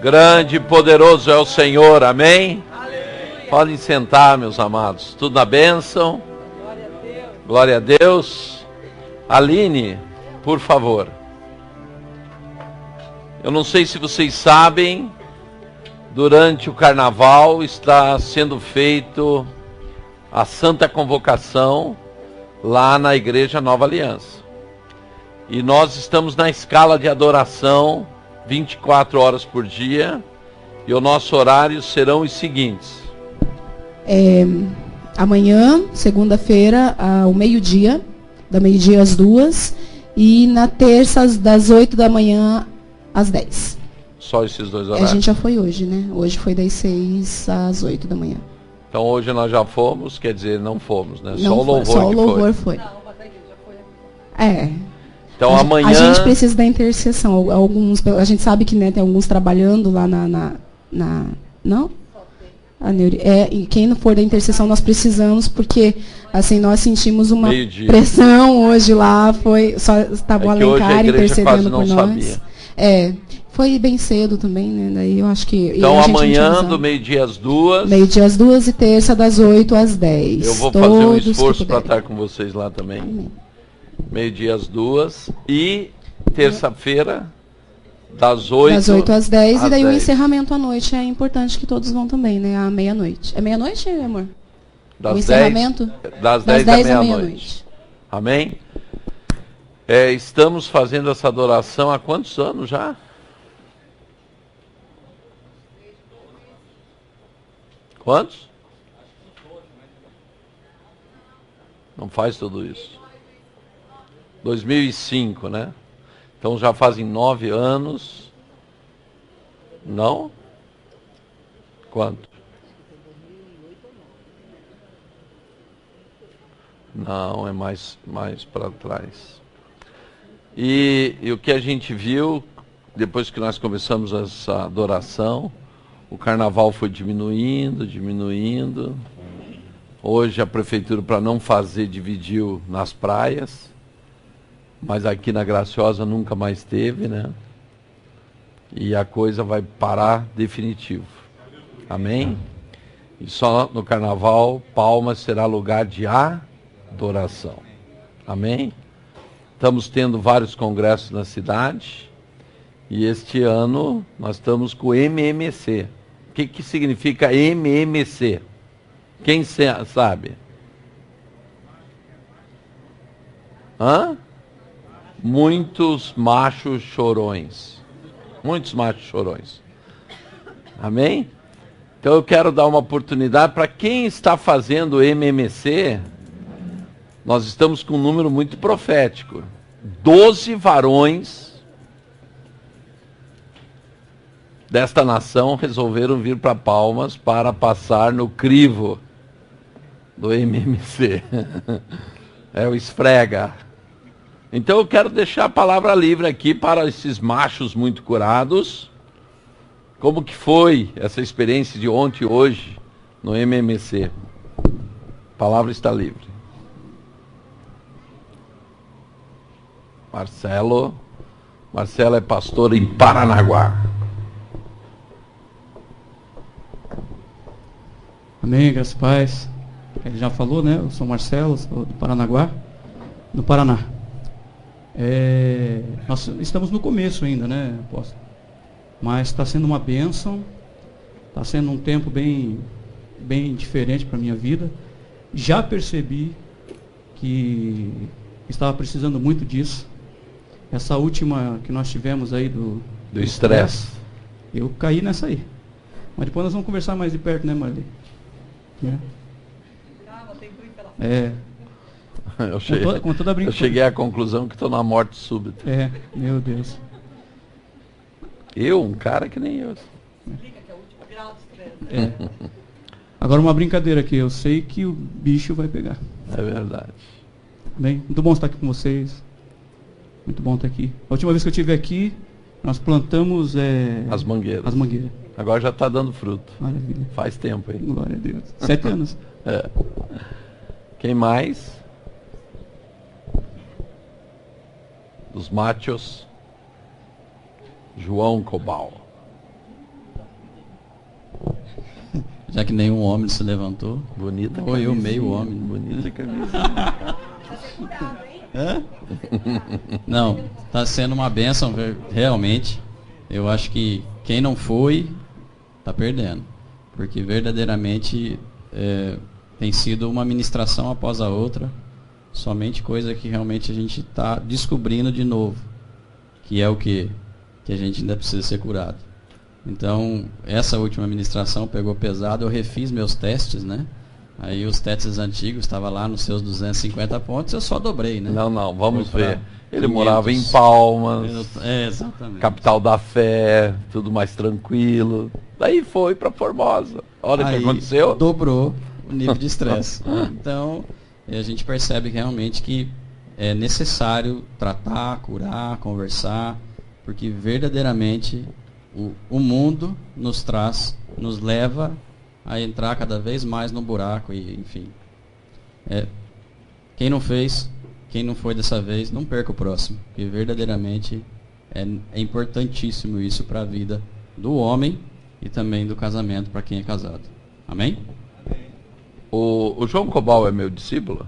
Grande e poderoso é o Senhor, amém? Podem sentar, meus amados. Tudo na bênção? Glória a Deus. Aline, por favor. Eu não sei se vocês sabem, durante o carnaval está sendo feito a Santa Convocação lá na Igreja Nova Aliança. E nós estamos na escala de adoração 24 horas por dia, e o nosso horário serão os seguintes. Amanhã, segunda-feira, ao meio-dia, da meio-dia às 2h, e na terça, das 8 da manhã às 10. Só esses dois horários? A gente já foi hoje, né? Hoje foi das 6 às 8 da manhã. Então hoje nós já fomos, quer dizer, não fomos, né? Não só o louvor foi, só o louvor foi. Então amanhã... A gente precisa da intercessão. A gente sabe que, né, tem alguns trabalhando lá não? E quem não for da intercessão nós precisamos, porque assim, nós sentimos uma pressão hoje lá, só estava o Alencar intercedendo por nós. Foi bem cedo também, né? Daí eu acho que... Então amanhã, do meio-dia às 2h. Meio-dia às 2h e terça das 8 às 10. Eu vou fazer um esforço para estar com vocês lá também. Amém. Meio-dia às 2h e terça-feira das 8 às 10. E daí o encerramento à noite é importante que todos vão também, né? À meia-noite. É meia-noite, amor? O encerramento? Das 10 à meia-noite. Amém? Estamos fazendo essa adoração há quantos anos já? Quantos? Não faz tudo isso. 2005, né? Então já fazem 9 anos. Não? Quanto? Não, é mais para trás. E o que a gente viu, depois que nós começamos essa adoração, o carnaval foi diminuindo. Hoje a prefeitura, para não fazer, dividiu nas praias. Mas aqui na Graciosa nunca mais teve, né? E a coisa vai parar definitivo. Amém? E só no carnaval, Palmas será lugar de adoração. Amém? Estamos tendo vários congressos na cidade. E este ano nós estamos com o MMC. O que significa MMC? Quem sabe? Muitos machos chorões. Muitos machos chorões. Amém? Então eu quero dar uma oportunidade para quem está fazendo o MMC. Nós estamos com um número muito profético. 12 varões desta nação resolveram vir para Palmas para passar no crivo do MMC. É o esfrega. Então eu quero deixar a palavra livre aqui para esses machos muito curados. Como que foi essa experiência de ontem e hoje no MMC? A palavra está livre. Marcelo é pastor em Paranaguá. Amém, graças a paz. Ele já falou, né? Eu sou Marcelo, sou do Paranaguá, no Paraná. Nós estamos no começo ainda, né, apóstolo? Mas está sendo uma bênção, está sendo um tempo bem diferente para a minha vida. Já percebi que estava precisando muito disso. Essa última que nós tivemos aí do estresse, eu caí nessa aí. Mas depois nós vamos conversar mais de perto, né, Marli? Com toda a brincadeira. Eu cheguei à conclusão que estou na morte súbita. Meu Deus. Um cara que nem eu. Agora uma brincadeira aqui, eu sei que o bicho vai pegar. É verdade. Bem, muito bom estar aqui com vocês. Muito bom estar aqui. A última vez que eu estive aqui, nós plantamos as mangueiras. Agora já está dando fruto. Maravilha. Faz tempo aí. Glória a Deus. 7 anos. Quem mais? Dos machos. João Cobal. já que nenhum homem se levantou. Bonita Ou eu, meio homem. Bonita camisa. Não, está sendo uma bênção, realmente. Eu acho que quem não foi, está perdendo. Porque verdadeiramente tem sido uma ministração após a outra. Somente coisa que realmente a gente está descobrindo de novo. Que é o que a gente ainda precisa ser curado. Então, essa última ministração pegou pesado. Eu refiz meus testes, né? Aí os testes antigos estavam lá nos seus 250 pontos, eu só dobrei, né? Não, vamos ver. Ele 500. morava em Palmas, Exatamente. capital da fé, tudo mais tranquilo. Daí foi para Formosa. Olha o que aconteceu. Dobrou o nível de estresse. Então, a gente percebe realmente que é necessário tratar, curar, conversar, porque verdadeiramente o mundo nos leva a entrar cada vez mais no buraco e, enfim. Quem não fez, quem não foi dessa vez, não perca o próximo, porque verdadeiramente é importantíssimo isso para a vida do homem e também do casamento para quem é casado. Amém? O João Cobal é meu discípulo?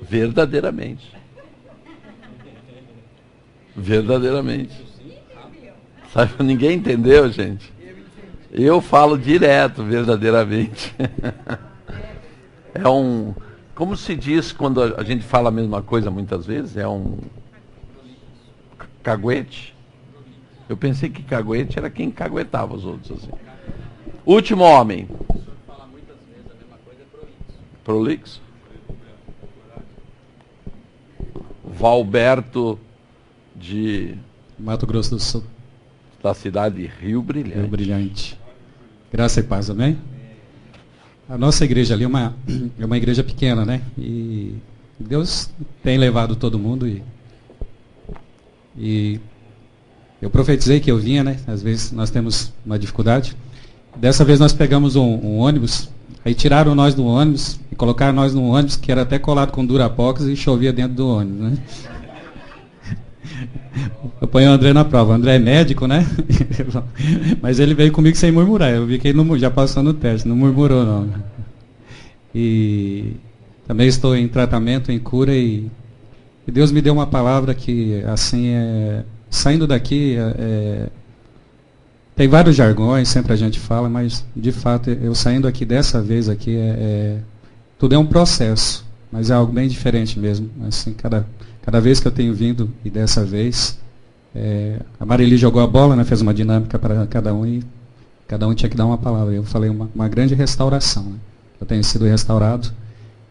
Verdadeiramente. Verdadeiramente. Sabe, ninguém entendeu, gente? Eu falo direto, verdadeiramente. Como se diz quando a gente fala a mesma coisa muitas vezes? É um caguete. Eu pensei que caguete era quem caguetava os outros. Assim. Último homem. Prolixo. Valberto de Mato Grosso do Sul. Da cidade de Rio Brilhante. Rio Brilhante. Graça e paz, amém? A nossa igreja ali é uma igreja pequena, né? E Deus tem levado todo mundo e eu profetizei que eu vinha, né? Às vezes nós temos uma dificuldade. Dessa vez nós pegamos um ônibus, aí tiraram nós do ônibus e colocaram nós num ônibus que era até colado com Durapox e chovia dentro do ônibus, né? Eu ponho o André na prova. O André é médico, né? Mas ele veio comigo sem murmurar. Eu vi que ele não, já passou no teste, não murmurou não. E também estou em tratamento, em cura e Deus me deu uma palavra que, assim, saindo daqui, tem vários jargões, sempre a gente fala, mas de fato, eu saindo aqui dessa vez aqui, tudo é um processo, mas é algo bem diferente mesmo. Assim, cada vez que eu tenho vindo, e dessa vez, a Marili jogou a bola, né, fez uma dinâmica para cada um e cada um tinha que dar uma palavra. Eu falei uma grande restauração. Né? Eu tenho sido restaurado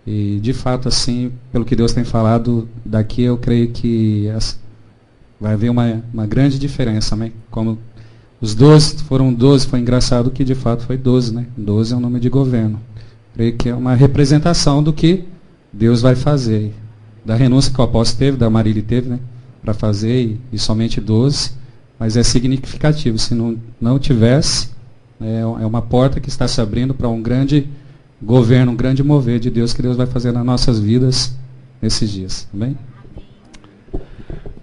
e, de fato, assim, pelo que Deus tem falado, daqui eu creio que vai haver uma grande diferença. Né? Como os 12 foram 12, foi engraçado que, de fato, foi 12. Né? 12 é o nome de governo. Creio que é uma representação do que Deus vai fazer. Da renúncia que o apóstolo teve, da Marili teve, né, para fazer, e somente 12, mas é significativo. Se não tivesse, é uma porta que está se abrindo para um grande governo, um grande mover de Deus que Deus vai fazer nas nossas vidas nesses dias. Amém?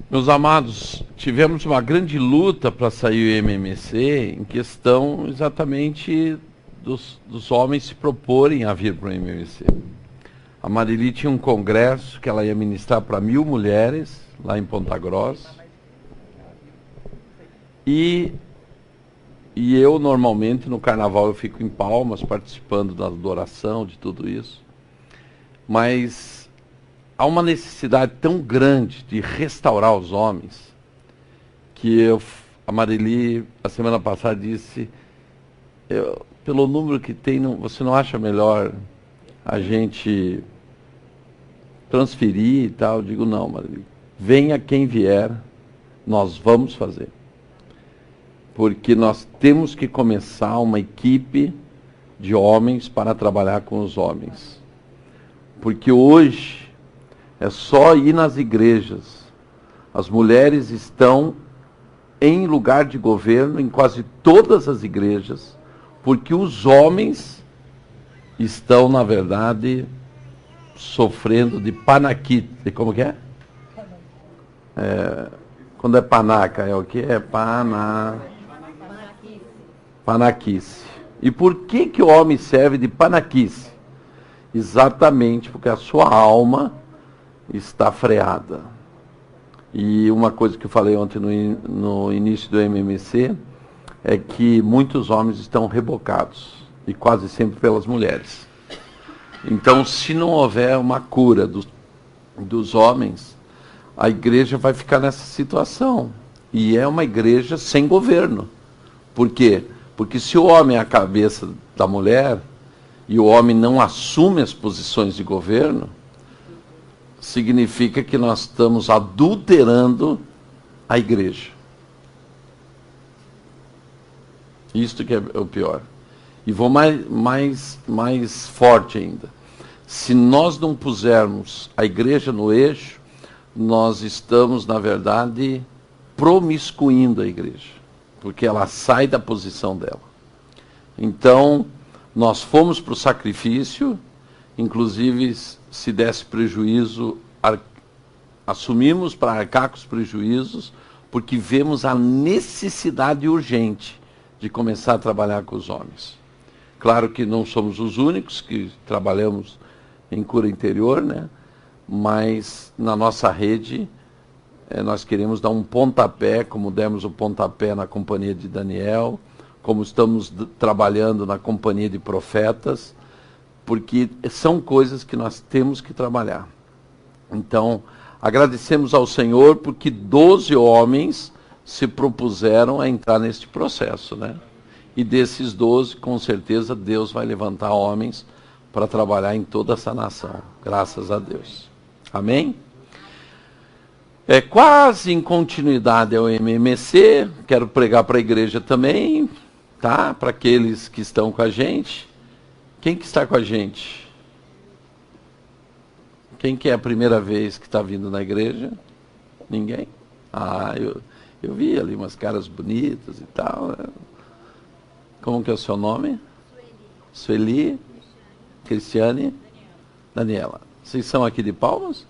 Meus amados, tivemos uma grande luta para sair o MMC em questão exatamente dos homens se proporem a vir para o MMC. A Marili tinha um congresso que ela ia ministrar para 1000 mulheres, lá em Ponta Grossa. E eu, normalmente, no carnaval, eu fico em Palmas, participando da adoração, de tudo isso. Mas há uma necessidade tão grande de restaurar os homens, que a Marili, a semana passada, disse, pelo número que tem, você não acha melhor a gente transferir e tal? Eu digo, não, Marili, venha quem vier, nós vamos fazer. Porque nós temos que começar uma equipe de homens para trabalhar com os homens. Porque hoje é só ir nas igrejas. As mulheres estão em lugar de governo em quase todas as igrejas, porque os homens estão, na verdade, sofrendo de panaquite. Como que é? Quando é panaca, é o que? Panaquice. E por que que o homem serve de panaquice? Exatamente porque a sua alma está freada. E uma coisa que eu falei ontem no início do MMC é que muitos homens estão rebocados, e quase sempre pelas mulheres. Então, se não houver uma cura dos homens, a igreja vai ficar nessa situação. E é uma igreja sem governo. Por quê? Porque se o homem é a cabeça da mulher, e o homem não assume as posições de governo, significa que nós estamos adulterando a igreja. Isto que é o pior. E vou mais forte ainda. Se nós não pusermos a igreja no eixo, nós estamos, na verdade, promiscuindo a igreja, porque ela sai da posição dela. Então, nós fomos para o sacrifício, inclusive, se desse prejuízo, assumimos para arcar com os prejuízos, porque vemos a necessidade urgente de começar a trabalhar com os homens. Claro que não somos os únicos que trabalhamos em cura interior, né? Mas na nossa rede nós queremos dar um pontapé, como demos o pontapé na Companhia de Daniel, como estamos trabalhando na Companhia de Profetas, porque são coisas que nós temos que trabalhar. Então, agradecemos ao Senhor porque 12 homens se propuseram a entrar neste processo, né? E desses 12, com certeza, Deus vai levantar homens para trabalhar em toda essa nação. Graças a Deus. Amém? É quase em continuidade ao MMC, quero pregar para a igreja também, tá? Para aqueles que estão com a gente. Quem que está com a gente? Quem que é a primeira vez que está vindo na igreja? Ninguém? Ah, eu vi ali umas caras bonitas e tal, né? Como que é o seu nome? Sueli. Cristiane. Daniela. Vocês são aqui de Palmas?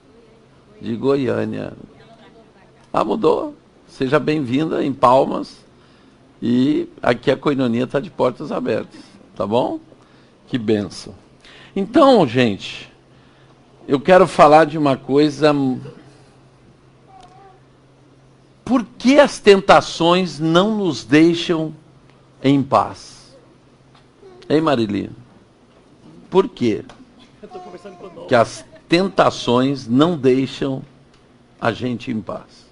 De Goiânia. Ah, mudou. Seja bem-vinda em Palmas. E aqui a Koinonia está de portas abertas. Tá bom? Que bênção. Então, gente, eu quero falar de uma coisa. Por que as tentações não nos deixam em paz? Hein, Marili? Por quê? Que as tentações não deixam a gente em paz.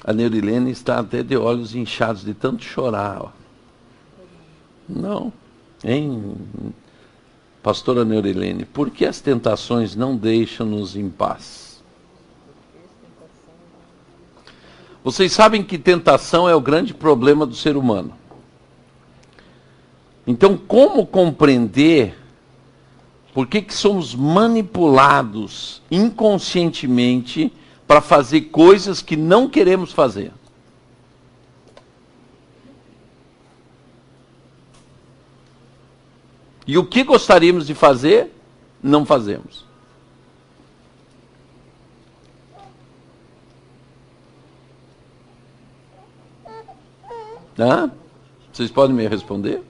A Neurilene está até de olhos inchados de tanto chorar. Ó. Não. Hein, pastora Neurilene? Por que as tentações não deixam-nos em paz? Vocês sabem que tentação é o grande problema do ser humano. Então, como compreender por que somos manipulados inconscientemente para fazer coisas que não queremos fazer? E o que gostaríamos de fazer, não fazemos. Vocês podem me responder?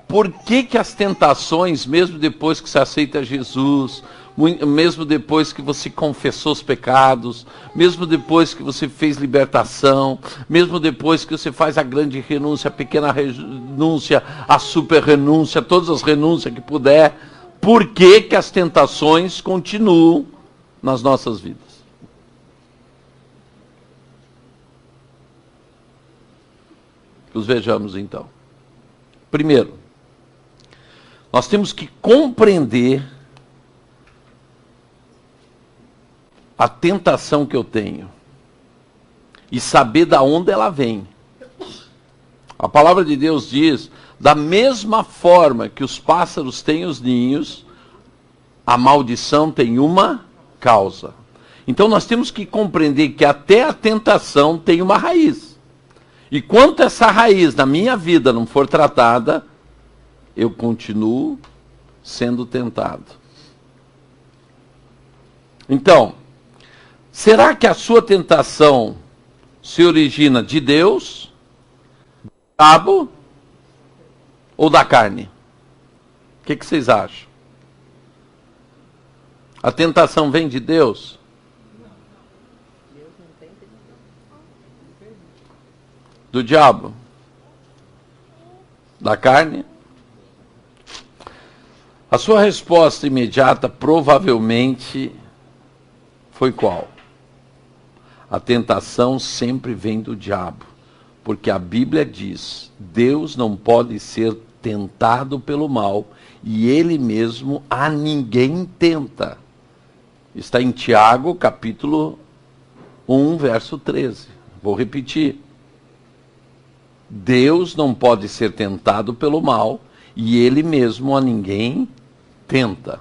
Por que as tentações, mesmo depois que você aceita Jesus, mesmo depois que você confessou os pecados, mesmo depois que você fez libertação, mesmo depois que você faz a grande renúncia, a pequena renúncia, a super renúncia, todas as renúncias que puder, por que as tentações continuam nas nossas vidas? Os vejamos então. Primeiro, nós temos que compreender a tentação que eu tenho e saber de onde ela vem. A palavra de Deus diz, da mesma forma que os pássaros têm os ninhos, a maldição tem uma causa. Então nós temos que compreender que até a tentação tem uma raiz. E quanto essa raiz na minha vida não for tratada, eu continuo sendo tentado. Então, será que a sua tentação se origina de Deus, do diabo ou da carne? O que vocês acham? A tentação vem de Deus? Do diabo? Da carne? A sua resposta imediata provavelmente foi qual? A tentação sempre vem do diabo, porque a Bíblia diz: Deus não pode ser tentado pelo mal, e ele mesmo a ninguém tenta. Está em Tiago, capítulo 1, verso 13. Vou repetir. Deus não pode ser tentado pelo mal, e ele mesmo a ninguém tenta.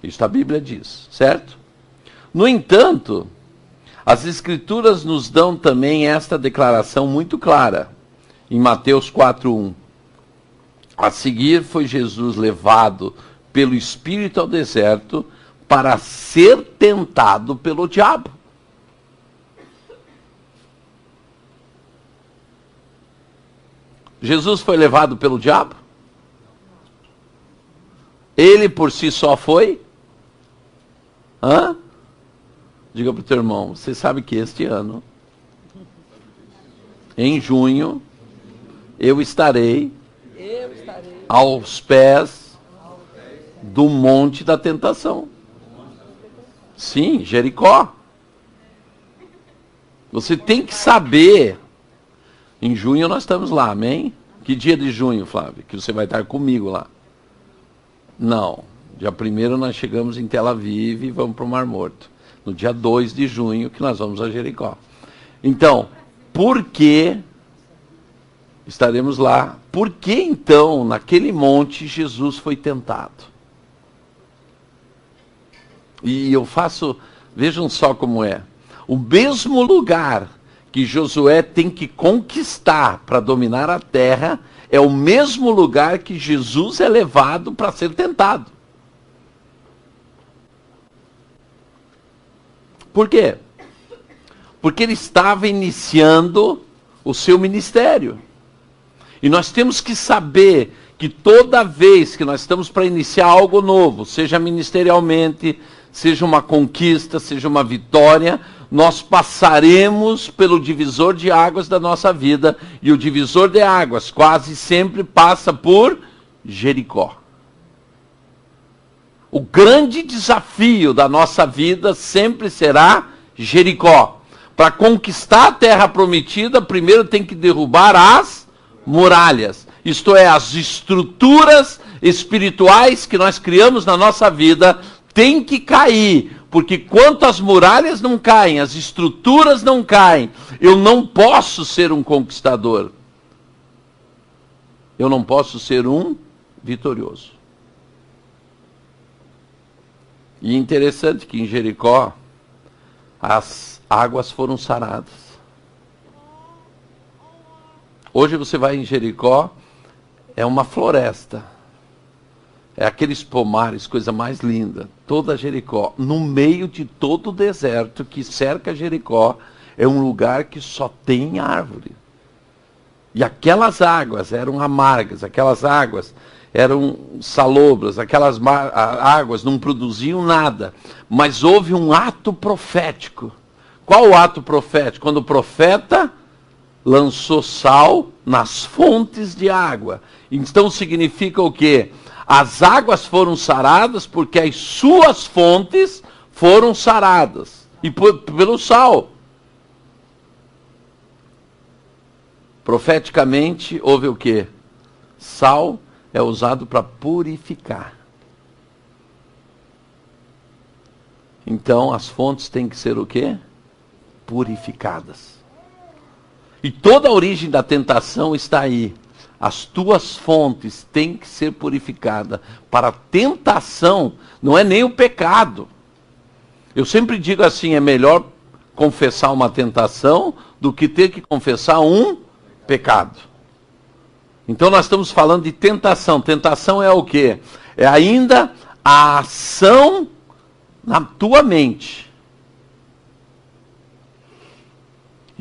Isso a Bíblia diz, certo? No entanto, as Escrituras nos dão também esta declaração muito clara, em Mateus 4:1. A seguir foi Jesus levado pelo Espírito ao deserto para ser tentado pelo diabo. Jesus foi levado pelo diabo? Ele por si só foi? Diga para o teu irmão, você sabe que este ano, em junho, eu estarei aos pés do Monte da Tentação. Sim, Jericó. Você tem que saber. Em junho nós estamos lá, amém? Que dia de junho, Flávio? Que você vai estar comigo lá? Não. Dia 1º nós chegamos em Tel Aviv e vamos para o Mar Morto. No dia 2 de junho que nós vamos a Jericó. Então, por que estaremos lá? Por que então, naquele monte, Jesus foi tentado? E eu faço, vejam só como é. O mesmo lugar que Josué tem que conquistar para dominar a terra, é o mesmo lugar que Jesus é levado para ser tentado. Por quê? Porque ele estava iniciando o seu ministério. E nós temos que saber que toda vez que nós estamos para iniciar algo novo, seja ministerialmente, seja uma conquista, seja uma vitória, nós passaremos pelo divisor de águas da nossa vida, e o divisor de águas quase sempre passa por Jericó. O grande desafio da nossa vida sempre será Jericó. Para conquistar a terra prometida, primeiro tem que derrubar as muralhas. Isto é, as estruturas espirituais que nós criamos na nossa vida têm que cair. Porque quanto as muralhas não caem, as estruturas não caem, eu não posso ser um conquistador. Eu não posso ser um vitorioso. E interessante que em Jericó, as águas foram saradas. Hoje você vai em Jericó, é uma floresta. É aqueles pomares, coisa mais linda. Toda Jericó, no meio de todo o deserto que cerca Jericó, é um lugar que só tem árvore. E aquelas águas eram amargas, aquelas águas eram salobras, aquelas águas não produziam nada. Mas houve um ato profético. Qual o ato profético? Quando o profeta lançou sal nas fontes de água. Então significa o quê? As águas foram saradas porque as suas fontes foram saradas. E pelo sal. Profeticamente houve o quê? Sal é usado para purificar. Então as fontes têm que ser o quê? Purificadas. E toda a origem da tentação está aí. As tuas fontes têm que ser purificadas. Para a tentação, não é nem o pecado. Eu sempre digo assim, é melhor confessar uma tentação do que ter que confessar um pecado. Então nós estamos falando de tentação. Tentação é o quê? É ainda a ação na tua mente.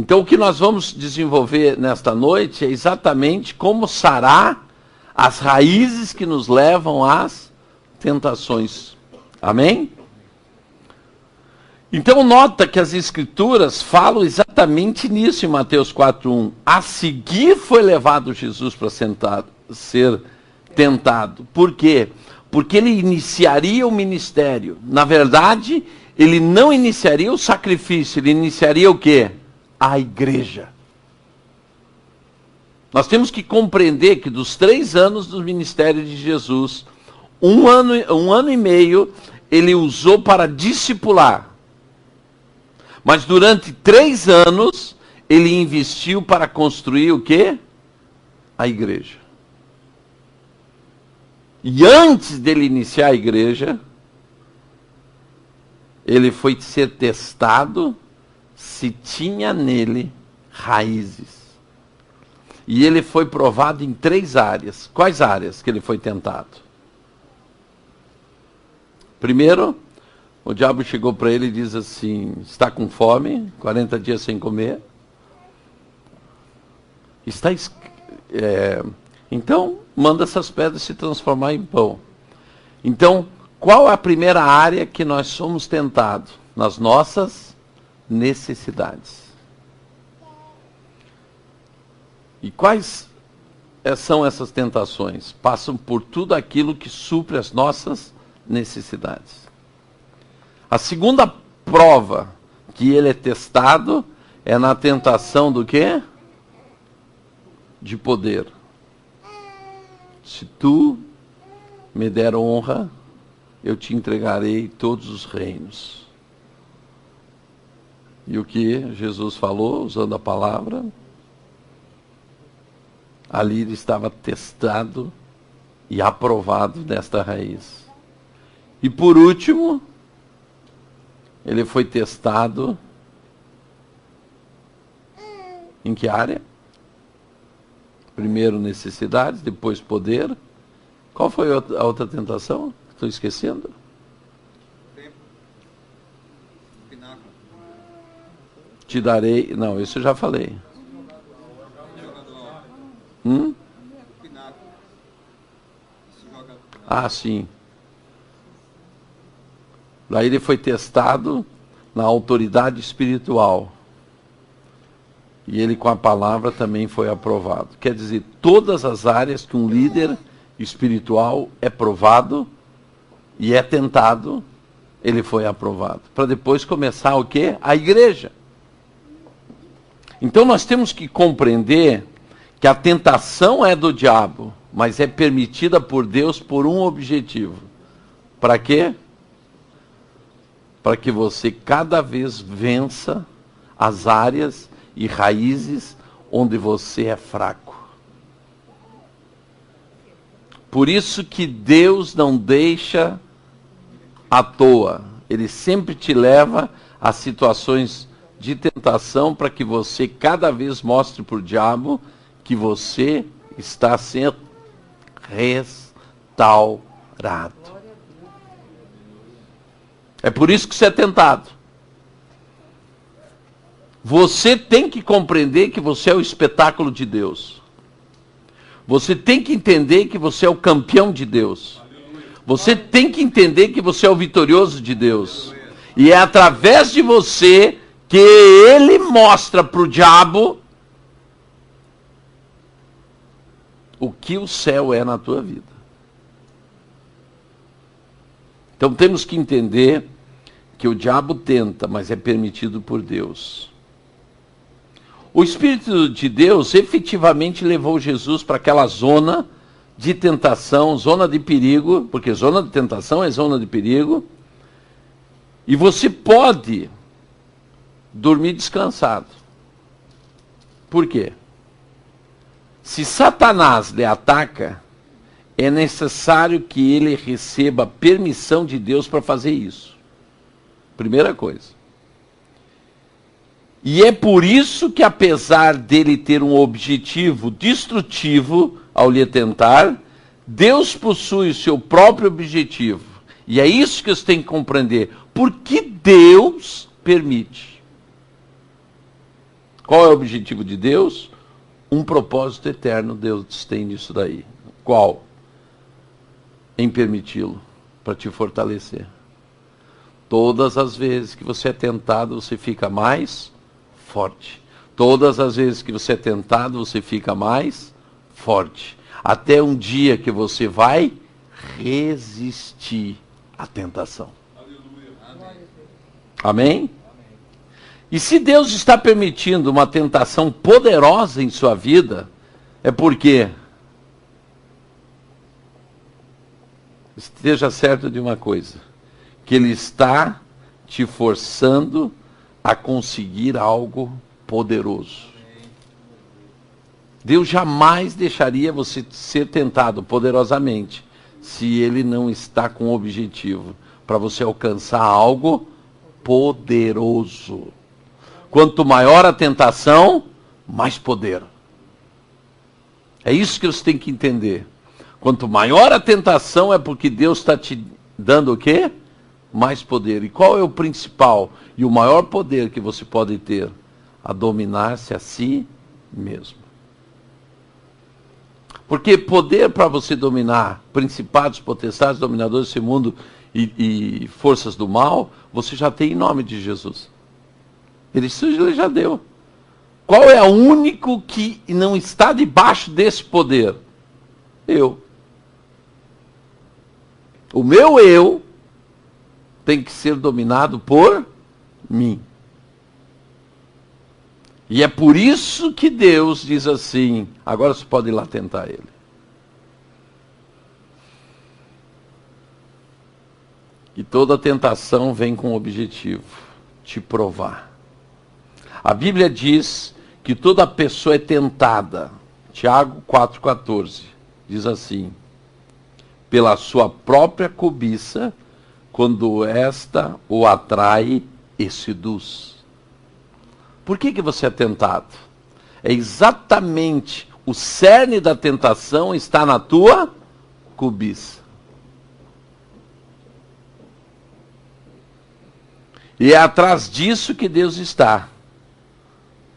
Então o que nós vamos desenvolver nesta noite é exatamente como sarar as raízes que nos levam às tentações. Amém? Então nota que as Escrituras falam exatamente nisso em Mateus 4:1. A seguir foi levado Jesus para ser tentado. Por quê? Porque ele iniciaria o ministério. Na verdade, ele não iniciaria o sacrifício, ele iniciaria o quê? A igreja. Nós temos que compreender que dos 3 anos do ministério de Jesus, um ano e meio, ele usou para discipular. Mas durante 3 anos, ele investiu para construir o quê? A igreja. E antes dele iniciar a igreja, ele foi ser testado se tinha nele raízes. E ele foi provado em 3 áreas. Quais áreas que ele foi tentado? Primeiro, o diabo chegou para ele e diz assim: está com fome, 40 dias sem comer. Então, manda essas pedras se transformar em pão. Então, qual é a primeira área que nós somos tentados? Nas nossas necessidades. E quais são essas tentações? Passam por tudo aquilo que supre as nossas necessidades. A segunda prova que ele é testado é na tentação do quê? De poder. Se tu me der honra, eu te entregarei todos os reinos. E o que Jesus falou, usando a palavra, ali ele estava testado e aprovado nesta raiz. E por último, ele foi testado em que área? Primeiro necessidades, depois poder. Qual foi a outra tentação? Estou esquecendo. Tempo. Pináculo. Te darei... Não, isso eu já falei. Pináculo. Ah, sim. Daí ele foi testado na autoridade espiritual. E ele com a palavra também foi aprovado. Quer dizer, todas as áreas que um líder espiritual é provado e é tentado, ele foi aprovado. Para depois começar o quê? A igreja. Então nós temos que compreender que a tentação é do diabo, mas é permitida por Deus por um objetivo. Para quê? Para que você cada vez vença as áreas e raízes onde você é fraco. Por isso que Deus não deixa à toa. Ele sempre te leva a situações de tentação para que você cada vez mostre para o diabo que você está sendo restaurado. É por isso que você é tentado. Você tem que compreender que você é o espetáculo de Deus. Você tem que entender que você é o campeão de Deus. Você tem que entender que você é o vitorioso de Deus. E é através de você que ele mostra para o diabo o que o céu é na tua vida. Então temos que entender que o diabo tenta, mas é permitido por Deus. O Espírito de Deus efetivamente levou Jesus para aquela zona de tentação, zona de perigo, porque zona de tentação é zona de perigo, e você pode dormir descansado. Por quê? Se Satanás lhe ataca, é necessário que ele receba permissão de Deus para fazer isso. Primeira coisa. E é por isso que, apesar dele ter um objetivo destrutivo ao lhe tentar, Deus possui o seu próprio objetivo. E é isso que você tem que compreender. Por que Deus permite? Qual é o objetivo de Deus? Um propósito eterno Deus tem nisso daí. Qual? Em permiti-lo, para te fortalecer. Todas as vezes que você é tentado, você fica mais forte. Todas as vezes que você é tentado, você fica mais forte. Até um dia que você vai resistir à tentação. Amém? E se Deus está permitindo uma tentação poderosa em sua vida, é porque esteja certo de uma coisa, que Ele está te forçando a conseguir algo poderoso. Deus jamais deixaria você ser tentado poderosamente, se Ele não está com o objetivo, para você alcançar algo poderoso. Quanto maior a tentação, mais poder. É isso que você tem que entender. Quanto maior a tentação, é porque Deus está te dando o quê? Mais poder. E qual é o principal e o maior poder que você pode ter? A dominar-se a si mesmo. Porque poder para você dominar principados, potestades, dominadores desse mundo e forças do mal, você já tem em nome de Jesus. Ele já deu. Qual é o único que não está debaixo desse poder? Eu. O meu eu tem que ser dominado por mim. E é por isso que Deus diz assim, agora você pode ir lá tentar Ele. E toda tentação vem com o objetivo, te provar. A Bíblia diz que toda pessoa é tentada. Tiago 4,14 diz assim, pela sua própria cobiça, quando esta o atrai e seduz. Por que você é tentado? É exatamente o cerne da tentação está na tua cobiça. E é atrás disso que Deus está.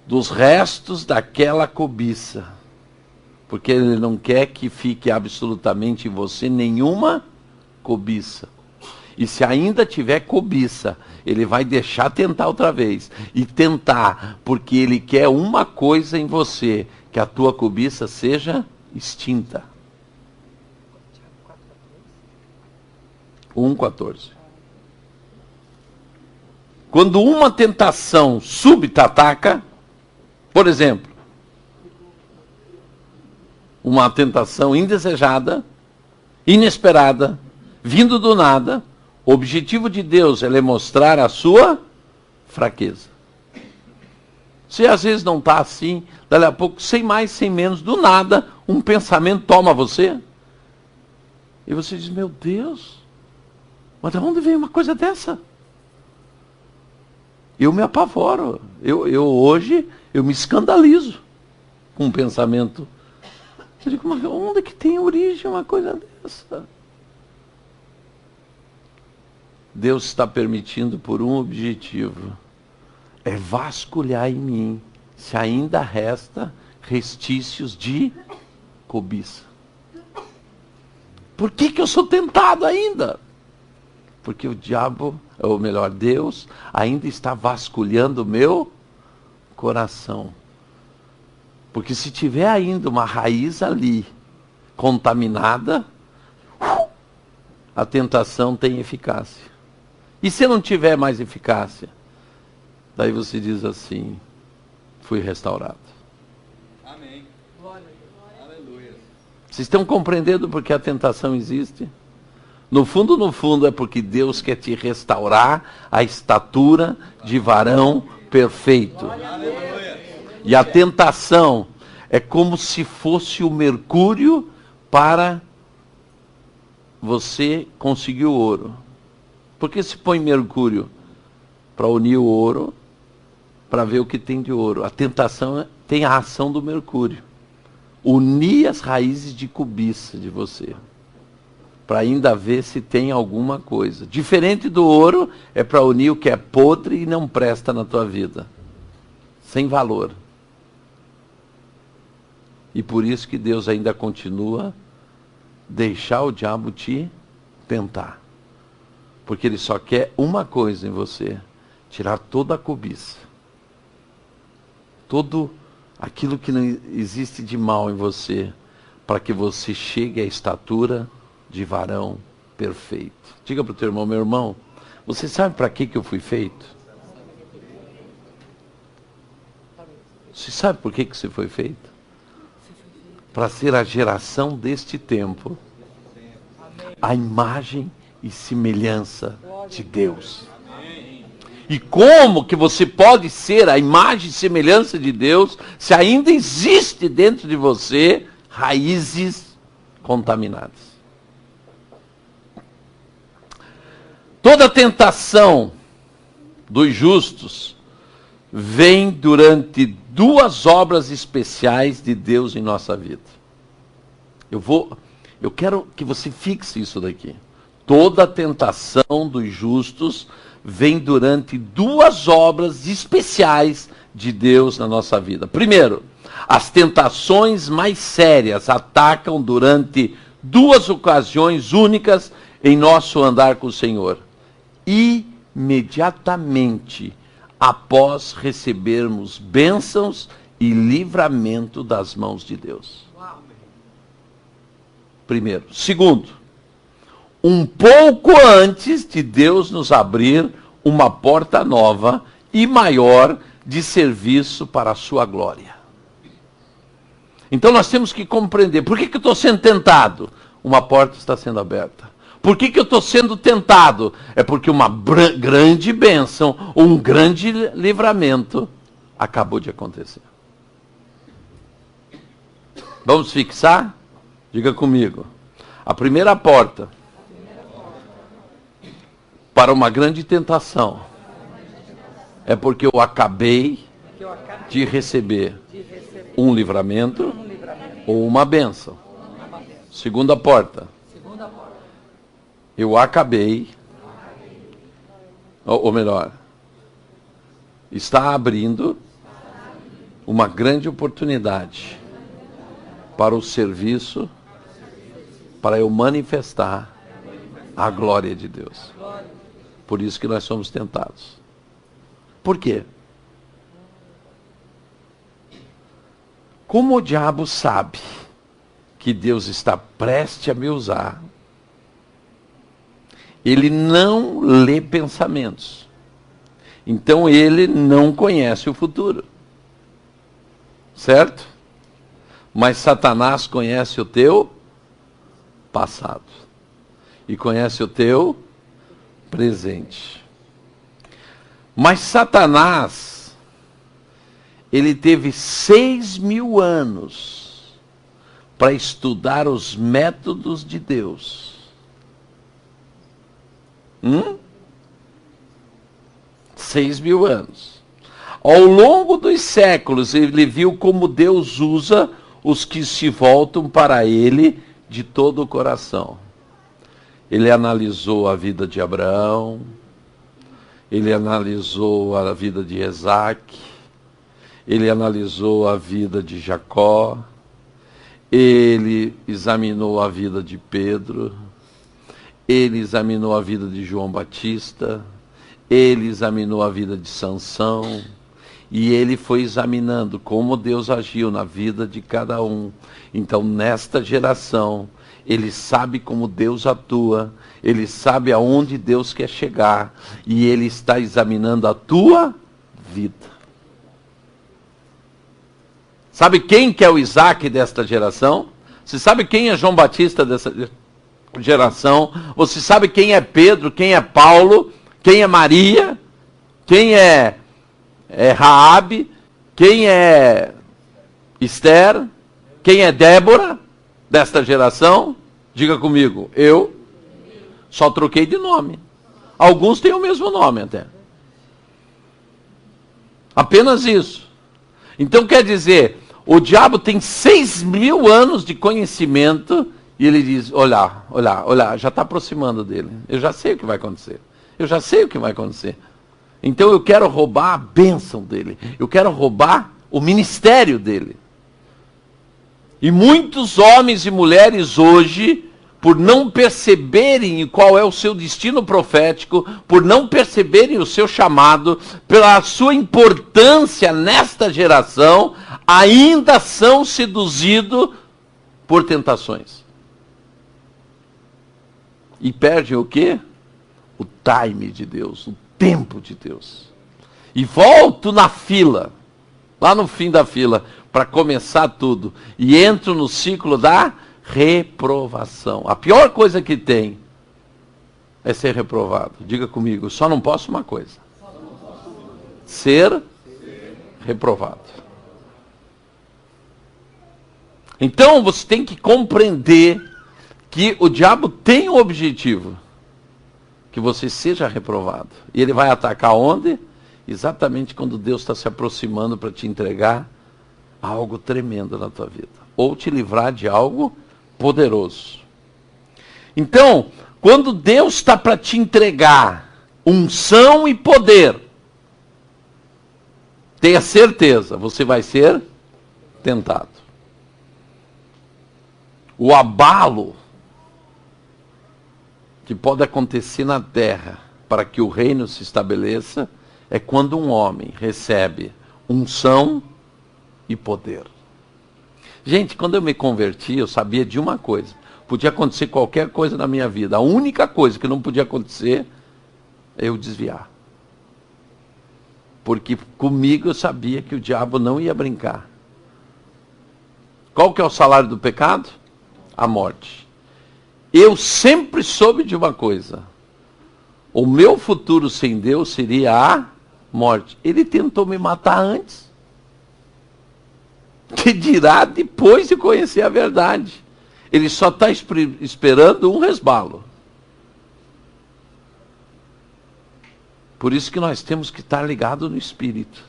Dos restos daquela cobiça. Porque Ele não quer que fique absolutamente em você nenhuma cobiça. E se ainda tiver cobiça, Ele vai deixar tentar outra vez. E tentar, porque Ele quer uma coisa em você, que a tua cobiça seja extinta. 1,14. Quando uma tentação súbita ataca, por exemplo, uma tentação indesejada, inesperada, vindo do nada, o objetivo de Deus é mostrar a sua fraqueza. Você às vezes não está assim, dali a pouco, sem mais, sem menos, do nada, um pensamento toma você. E você diz, meu Deus, mas de onde veio uma coisa dessa? Eu me apavoro. Hoje, eu me escandalizo com um pensamento. Eu digo, mas onde que tem origem uma coisa dessa? Deus está permitindo por um objetivo. É vasculhar em mim se ainda resta restícios de cobiça. Por que eu sou tentado ainda? Porque o diabo, ou melhor, Deus, ainda está vasculhando o meu coração. Porque se tiver ainda uma raiz ali, contaminada, a tentação tem eficácia. E se não tiver mais eficácia? Daí você diz assim, fui restaurado. Amém. Aleluia. Vocês estão compreendendo porque a tentação existe? No fundo, é porque Deus quer te restaurar a estatura de varão perfeito. E a tentação é como se fosse o mercúrio para você conseguir o ouro. Por que se põe mercúrio? Para unir o ouro, para ver o que tem de ouro. A tentação tem a ação do mercúrio. Unir as raízes de cobiça de você. Para ainda ver se tem alguma coisa. Diferente do ouro, é para unir o que é podre e não presta na tua vida. Sem valor. E por isso que Deus ainda continua deixar o diabo te tentar. Porque ele só quer uma coisa em você: tirar toda a cobiça. Todo aquilo que não existe de mal em você, para que você chegue à estatura de varão perfeito. Diga para o teu irmão: meu irmão, você sabe para que eu fui feito? Você sabe por que você foi feito? Para ser a geração deste tempo, a imagem e semelhança de Deus. E como que você pode ser a imagem e semelhança de Deus se ainda existe dentro de você raízes contaminadas? Toda tentação dos justos vem durante duas obras especiais de Deus em nossa vida. Eu quero que você fixe isso daqui. Toda tentação dos justos vem durante duas obras especiais de Deus na nossa vida. Primeiro, as tentações mais sérias atacam durante duas ocasiões únicas em nosso andar com o Senhor. Imediatamente após recebermos bênçãos e livramento das mãos de Deus. Primeiro. Segundo, um pouco antes de Deus nos abrir uma porta nova e maior de serviço para a sua glória. Então nós temos que compreender, por que eu estou sendo tentado? Uma porta está sendo aberta. Por que eu estou sendo tentado? É porque uma grande bênção, um grande livramento acabou de acontecer. Vamos fixar? Diga comigo. A primeira porta para uma grande tentação é porque eu acabei de receber um livramento ou uma bênção. Segunda porta. Eu acabei, ou melhor, está abrindo uma grande oportunidade para o serviço, para eu manifestar a glória de Deus. Por isso que nós somos tentados. Por quê? Como o diabo sabe que Deus está prestes a me usar, ele não lê pensamentos. Então ele não conhece o futuro. Certo? Mas Satanás conhece o teu passado. E conhece o teu presente. Mas Satanás, ele teve 6.000 anos para estudar os métodos de Deus. 6.000 anos. Ao longo dos séculos, ele viu como Deus usa os que se voltam para ele de todo o coração. Ele analisou a vida de Abraão, ele analisou a vida de Isaac, ele analisou a vida de Jacó, ele examinou a vida de Pedro, ele examinou a vida de João Batista, ele examinou a vida de Sansão, e ele foi examinando como Deus agiu na vida de cada um. Então, nesta geração, ele sabe como Deus atua, ele sabe aonde Deus quer chegar, e ele está examinando a tua vida. Sabe quem que é o Isaac desta geração? Você sabe quem é João Batista dessa geração? Você sabe quem é Pedro, quem é Paulo, quem é Maria, quem é Raabe, quem é Esther, quem é Débora desta geração? Diga comigo, eu só troquei de nome. Alguns têm o mesmo nome até. Apenas isso. Então quer dizer, o diabo tem 6.000 anos de conhecimento e ele diz, olha, já está aproximando dele. Eu já sei o que vai acontecer. Eu já sei o que vai acontecer. Então eu quero roubar a bênção dele. Eu quero roubar o ministério dele. E muitos homens e mulheres hoje, por não perceberem qual é o seu destino profético, por não perceberem o seu chamado, pela sua importância nesta geração, ainda são seduzidos por tentações. E perdem o quê? O time de Deus, o tempo de Deus. E volto na fila, lá no fim da fila, para começar tudo. E entro no ciclo da reprovação. A pior coisa que tem é ser reprovado. Diga comigo, só não posso uma coisa. Ser reprovado. Então você tem que compreender que o diabo tem um objetivo. Que você seja reprovado. E ele vai atacar onde? Exatamente quando Deus está se aproximando para te entregar algo tremendo na tua vida. Ou te livrar de algo poderoso. Então, quando Deus está para te entregar unção e poder, tenha certeza, você vai ser tentado. O abalo que pode acontecer na terra para que o reino se estabeleça é quando um homem recebe unção e poder. Gente, quando eu me converti, eu sabia de uma coisa. Podia acontecer qualquer coisa na minha vida. A única coisa que não podia acontecer é eu desviar. Porque comigo eu sabia que o diabo não ia brincar. Qual que é o salário do pecado? A morte. Eu sempre soube de uma coisa. O meu futuro sem Deus seria a morte. Ele tentou me matar antes. Que dirá depois de conhecer a verdade. Ele só está esperando um resbalo. Por isso que nós temos que estar ligados no Espírito.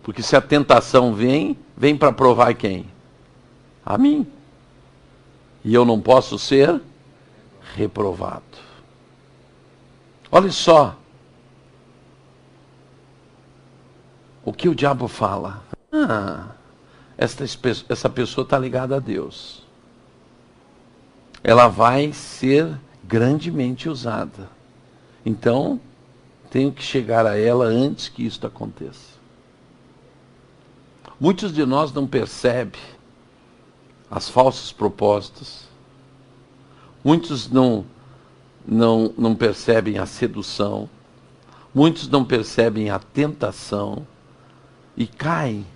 Porque se a tentação vem para provar quem? A mim. E eu não posso ser reprovado. Olha só. O que o diabo fala? Essa pessoa está ligada a Deus. Ela vai ser grandemente usada. Então, tenho que chegar a ela antes que isso aconteça. Muitos de nós não percebem as falsas propostas. Muitos não percebem a sedução. Muitos não percebem a tentação. E caem.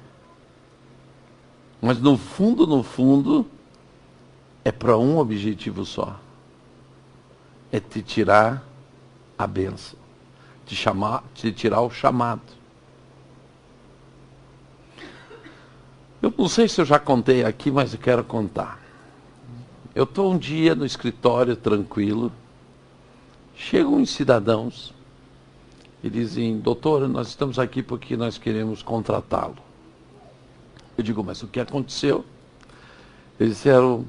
Mas no fundo, é para um objetivo só. É te tirar a bênção. Te tirar o chamado. Eu não sei se eu já contei aqui, mas eu quero contar. Eu estou um dia no escritório, tranquilo. Chegam uns cidadãos e dizem, doutor, nós estamos aqui porque nós queremos contratá-lo. Eu digo, mas o que aconteceu? Eles disseram,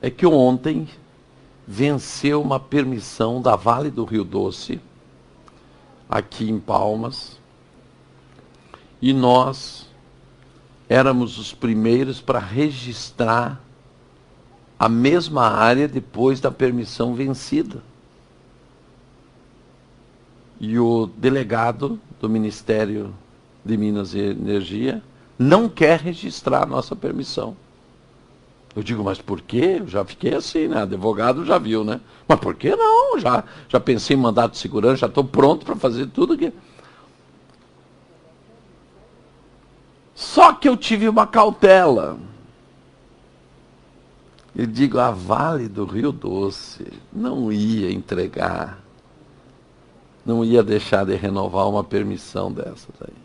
é que ontem venceu uma permissão da Vale do Rio Doce, aqui em Palmas, e nós éramos os primeiros para registrar a mesma área depois da permissão vencida. E o delegado do Ministério de Minas e Energia não quer registrar a nossa permissão. Eu digo, mas por quê? Eu já fiquei assim, né? Advogado já viu, né? Mas por que não? Já pensei em mandato de segurança, já estou pronto para fazer tudo aqui. Só que eu tive uma cautela. Eu digo, a Vale do Rio Doce não ia entregar, não ia deixar de renovar uma permissão dessa daí.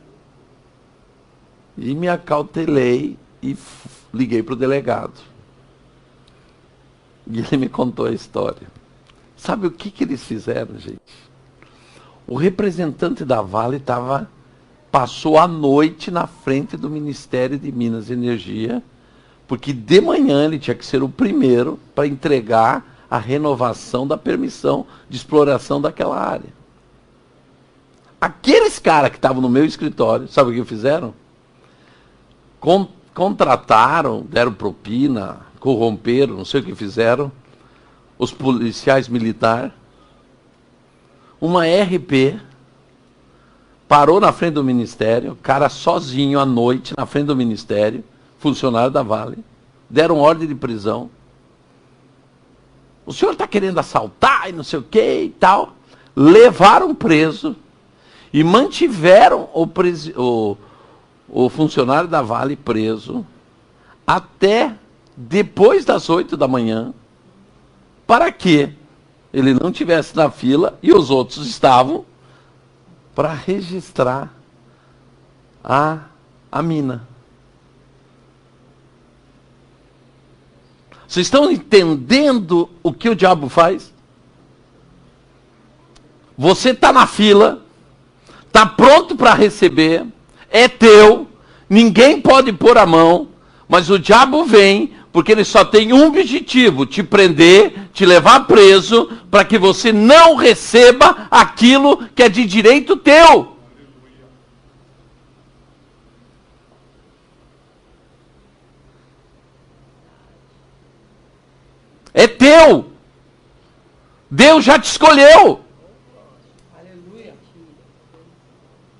E me acautelei e liguei para o delegado. E ele me contou a história. Sabe o que eles fizeram, gente? O representante da Vale passou a noite na frente do Ministério de Minas e Energia, porque de manhã ele tinha que ser o primeiro para entregar a renovação da permissão de exploração daquela área. Aqueles caras que estavam no meu escritório, sabe o que fizeram? contrataram, deram propina, corromperam, não sei o que fizeram, os policiais militares. Uma RP parou na frente do ministério, cara sozinho à noite na frente do ministério, funcionário da Vale, deram ordem de prisão. O senhor está querendo assaltar e não sei o que e tal. Levaram preso e mantiveram o funcionário da Vale preso até depois das 8 da manhã, para que ele não estivesse na fila e os outros estavam para registrar a mina. Vocês estão entendendo o que o diabo faz? Você está na fila, está pronto para receber, é teu, ninguém pode pôr a mão, mas o diabo vem porque ele só tem um objetivo: te prender, te levar preso, para que você não receba aquilo que é de direito teu. É teu. Deus já te escolheu.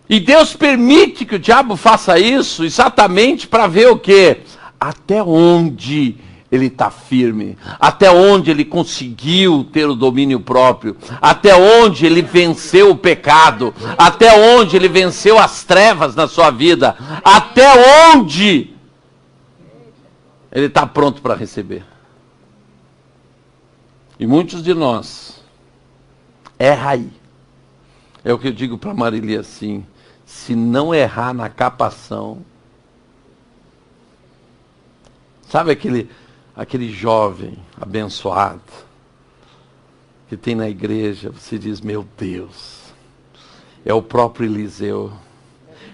E Deus permite que o diabo faça isso exatamente para ver o quê? Até onde ele está firme, até onde ele conseguiu ter o domínio próprio, até onde ele venceu o pecado, até onde ele venceu as trevas na sua vida, até onde ele está pronto para receber. E muitos de nós erra aí. É o que eu digo para Marília assim: se não errar na capação, sabe aquele jovem abençoado que tem na igreja, você diz: meu Deus, é o próprio Eliseu,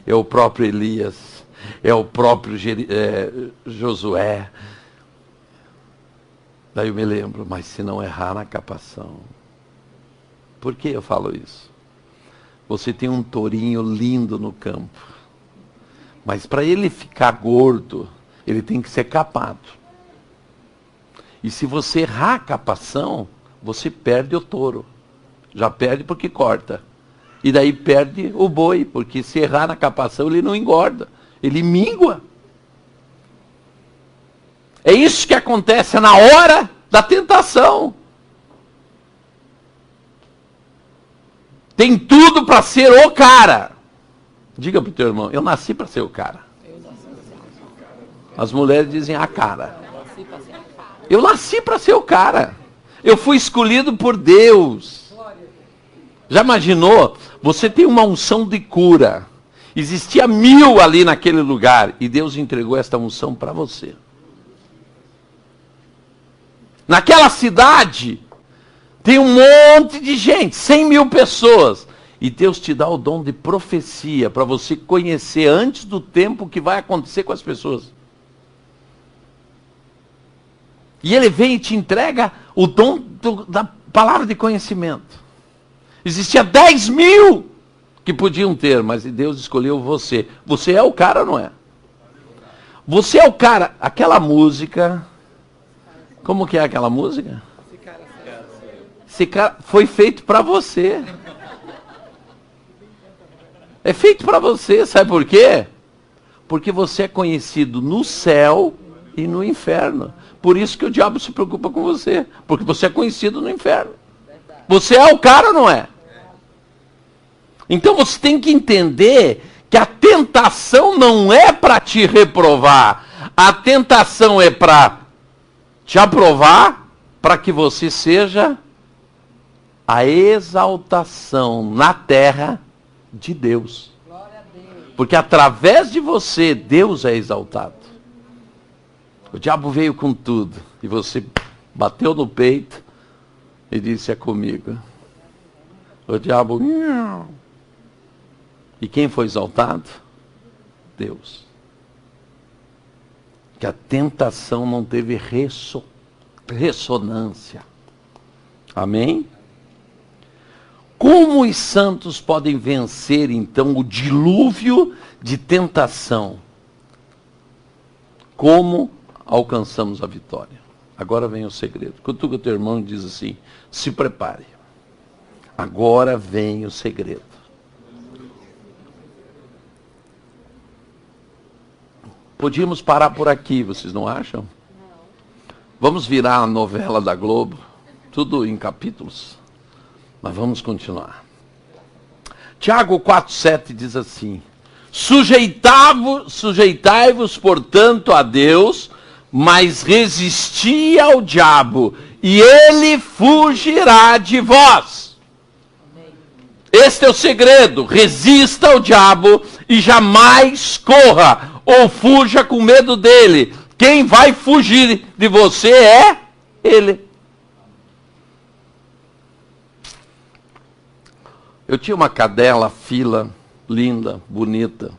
é o próprio Elias, é o próprio Josué. Daí eu me lembro: mas se não errar na capação. Por que eu falo isso? Você tem um tourinho lindo no campo, mas para ele ficar gordo, ele tem que ser capado. E se você errar a capação, você perde o touro. Já perde porque corta. E daí perde o boi, porque se errar na capação, ele não engorda, ele mingua. É isso que acontece na hora da tentação. Tem tudo para ser o cara. Diga para o teu irmão: eu nasci para ser o cara. As mulheres dizem a cara. Eu nasci para ser o cara. Eu fui escolhido por Deus. Já imaginou? Você tem uma unção de cura. Existia 1000 ali naquele lugar. E Deus entregou esta unção para você. Naquela cidade, tem um monte de gente, 100.000 pessoas. E Deus te dá o dom de profecia, para você conhecer antes do tempo o que vai acontecer com as pessoas. E Ele vem e te entrega o dom da palavra de conhecimento. Existia 10.000 que podiam ter, mas Deus escolheu você. Você é o cara ou não é? Você é o cara. Aquela música... Como que é aquela música? Esse cara foi feito para você. É feito para você, sabe por quê? Porque você é conhecido no céu e no inferno. Por isso que o diabo se preocupa com você. Porque você é conhecido no inferno. Você é o cara ou não é? Então você tem que entender que a tentação não é para te reprovar. A tentação é para te aprovar, para que você seja a exaltação na terra de Deus. Porque através de você, Deus é exaltado. O diabo veio com tudo, e você bateu no peito e disse: é comigo. O diabo... E quem foi exaltado? Deus. Que a tentação não teve ressonância. Amém? Como os santos podem vencer, então, o dilúvio de tentação? como alcançamos a vitória. Agora vem o segredo. Cutuca o teu irmão e diz assim: se prepare. Agora vem o segredo. Podíamos parar por aqui, vocês não acham? Vamos virar a novela da Globo, tudo em capítulos. Mas vamos continuar. Tiago 4,7 diz assim: sujeitai-vos, portanto, a Deus, mas resisti ao diabo, e ele fugirá de vós. Este é o segredo: resista ao diabo e jamais corra ou fuja com medo dele. Quem vai fugir de você é ele. Eu tinha uma cadela fila, linda, bonita,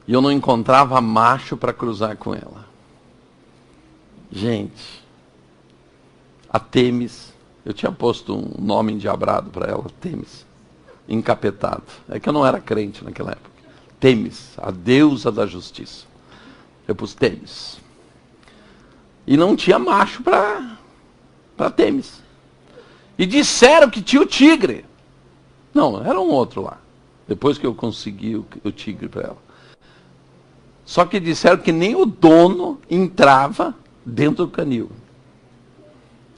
e eu não encontrava macho para cruzar com ela. Gente, a Temis, eu tinha posto um nome endiabrado para ela, Temis, encapetado. É que eu não era crente naquela época. Temis, a deusa da justiça. Eu pus Temis. E não tinha macho para Temis. E disseram que tinha o tigre. Não, era um outro lá. Depois que eu consegui o tigre para ela. Só que disseram que nem o dono entrava dentro do canil.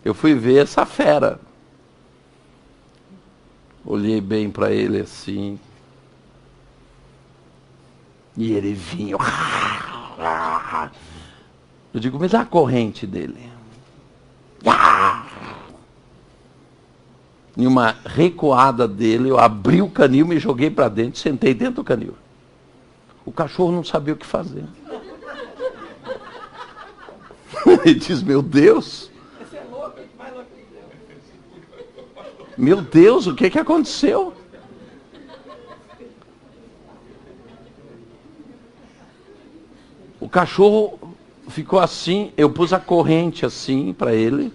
Eu fui ver essa fera. Olhei bem para ele assim. E ele vinha. Eu digo, me dá a corrente dele. Em uma recuada dele, eu abri o canil, me joguei para dentro, sentei dentro do canil. O cachorro não sabia o que fazer. Ele diz, meu Deus. Meu Deus, o que aconteceu? O cachorro ficou assim, eu pus a corrente assim para ele.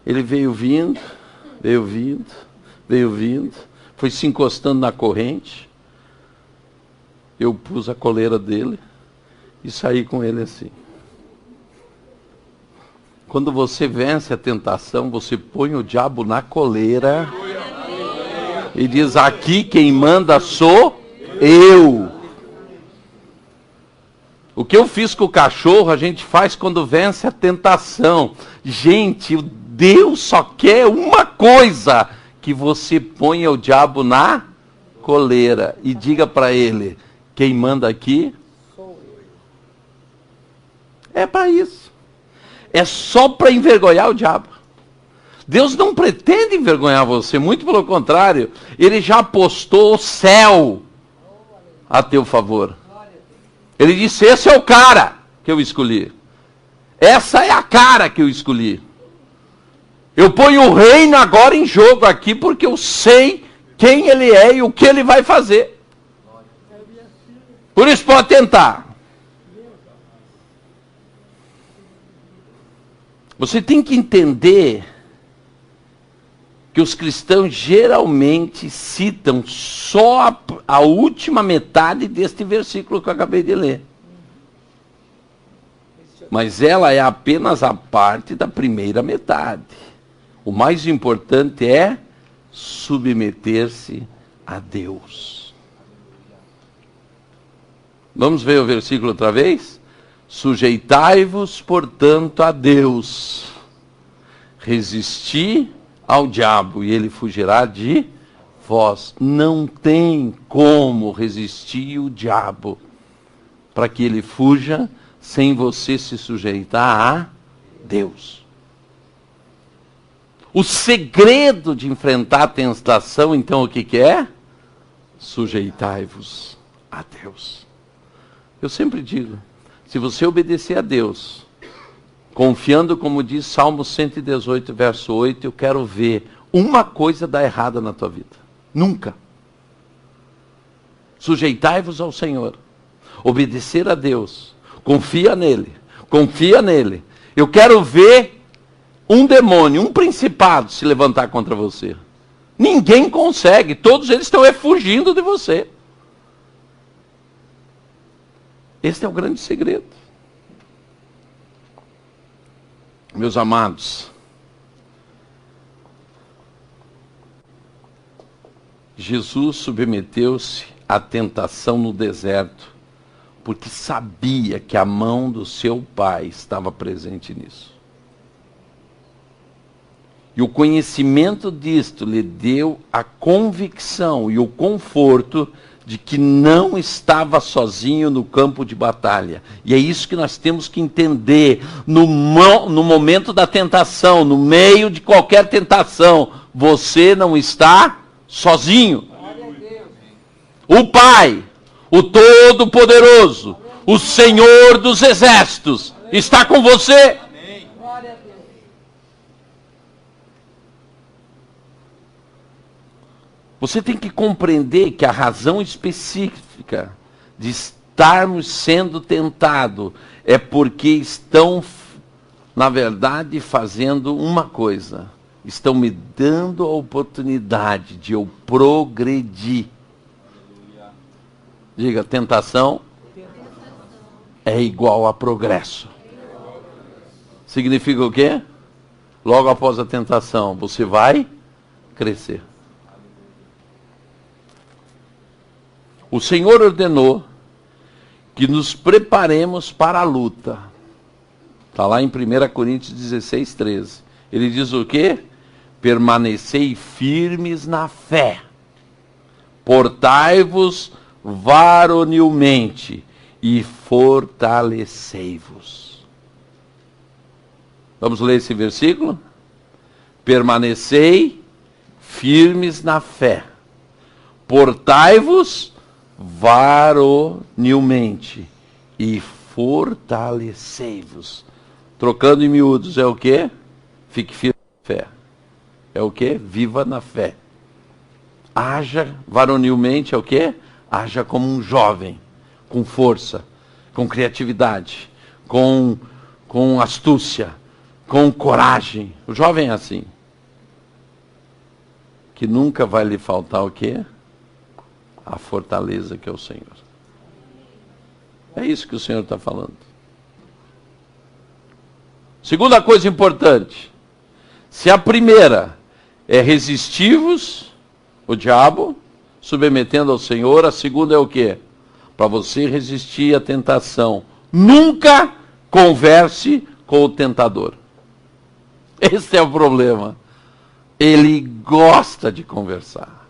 Ele veio vindo, foi se encostando na corrente. Eu pus a coleira dele e saí com ele assim. Quando você vence a tentação, você põe o diabo na coleira e diz, aqui quem manda sou eu. O que eu fiz com o cachorro, a gente faz quando vence a tentação. Gente, Deus só quer uma coisa, que você ponha o diabo na coleira e diga para ele, quem manda aqui sou eu. É para isso. É só para envergonhar o diabo. Deus não pretende envergonhar você, muito pelo contrário, ele já apostou o céu a teu favor. Ele disse, esse é o cara que eu escolhi. Essa é a cara que eu escolhi. Eu ponho o reino agora em jogo aqui, porque eu sei quem ele é e o que ele vai fazer. Por isso pode tentar. Você tem que entender que os cristãos geralmente citam só a última metade deste versículo que eu acabei de ler. Mas ela é apenas a parte da primeira metade. O mais importante é submeter-se a Deus. Vamos ver o versículo outra vez? Sujeitai-vos, portanto, a Deus. Resisti ao diabo, e ele fugirá de vós. Não tem como resistir o diabo para que ele fuja sem você se sujeitar a Deus. O segredo de enfrentar a tentação, então, o que é? Sujeitai-vos a Deus. Eu sempre digo, se você obedecer a Deus, confiando, como diz Salmo 118, verso 8, eu quero ver uma coisa dar errada na tua vida. Nunca. Sujeitai-vos ao Senhor. Obedecer a Deus. Confia nele. Confia nele. Eu quero ver um demônio, um principado se levantar contra você. Ninguém consegue. Todos eles estão fugindo de você. Este é o grande segredo. Meus amados, Jesus submeteu-se à tentação no deserto, porque sabia que a mão do seu Pai estava presente nisso. E o conhecimento disto lhe deu a convicção e o conforto de que não estava sozinho no campo de batalha. E é isso que nós temos que entender no momento da tentação, no meio de qualquer tentação. Você não está sozinho. O Pai, o Todo-Poderoso, o Senhor dos Exércitos, está com você. Você tem que compreender que a razão específica de estarmos sendo tentados é porque estão, na verdade, fazendo uma coisa. Estão me dando a oportunidade de eu progredir. Diga, tentação é igual a progresso. Significa o quê? Logo após a tentação, você vai crescer. O Senhor ordenou que nos preparemos para a luta. Está lá em 1 Coríntios 16, 13. Ele diz o quê? Permanecei firmes na fé. Portai-vos varonilmente e fortalecei-vos. Vamos ler esse versículo? Permanecei firmes na fé. Portai-vos varonilmente e fortalecei-vos. Trocando em miúdos é o quê? Fique firme na fé. É o quê? Viva na fé. Haja varonilmente é o quê? Haja como um jovem, com força, com criatividade, com astúcia, com coragem. O jovem é assim. Que nunca vai lhe faltar o quê? A fortaleza que é o Senhor. É isso que o Senhor está falando. Segunda coisa importante. Se a primeira é resistir-vos, o diabo, submetendo ao Senhor, a segunda é o quê? Para você resistir à tentação. Nunca converse com o tentador. Esse é o problema. Ele gosta de conversar.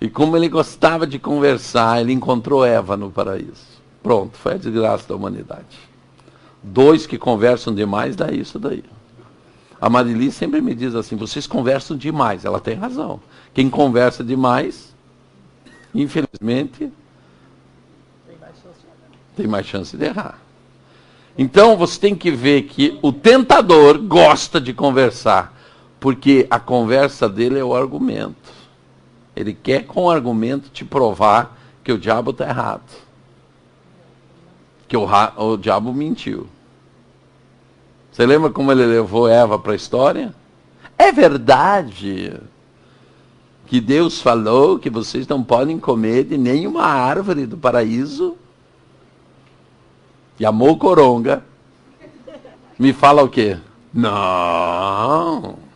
E como ele gostava de conversar, ele encontrou Eva no paraíso. Pronto, foi a desgraça da humanidade. Dois que conversam demais, dá isso daí. A Marili sempre me diz assim, vocês conversam demais. Ela tem razão. Quem conversa demais, infelizmente, tem mais chance de errar. Então você tem que ver que o tentador gosta de conversar, porque a conversa dele é o argumento. Ele quer com o argumento te provar que o diabo está errado. Que o diabo mentiu. Você lembra como ele levou Eva para a história? É verdade que Deus falou que vocês não podem comer de nenhuma árvore do paraíso? E a mocoronga me fala o quê? Não.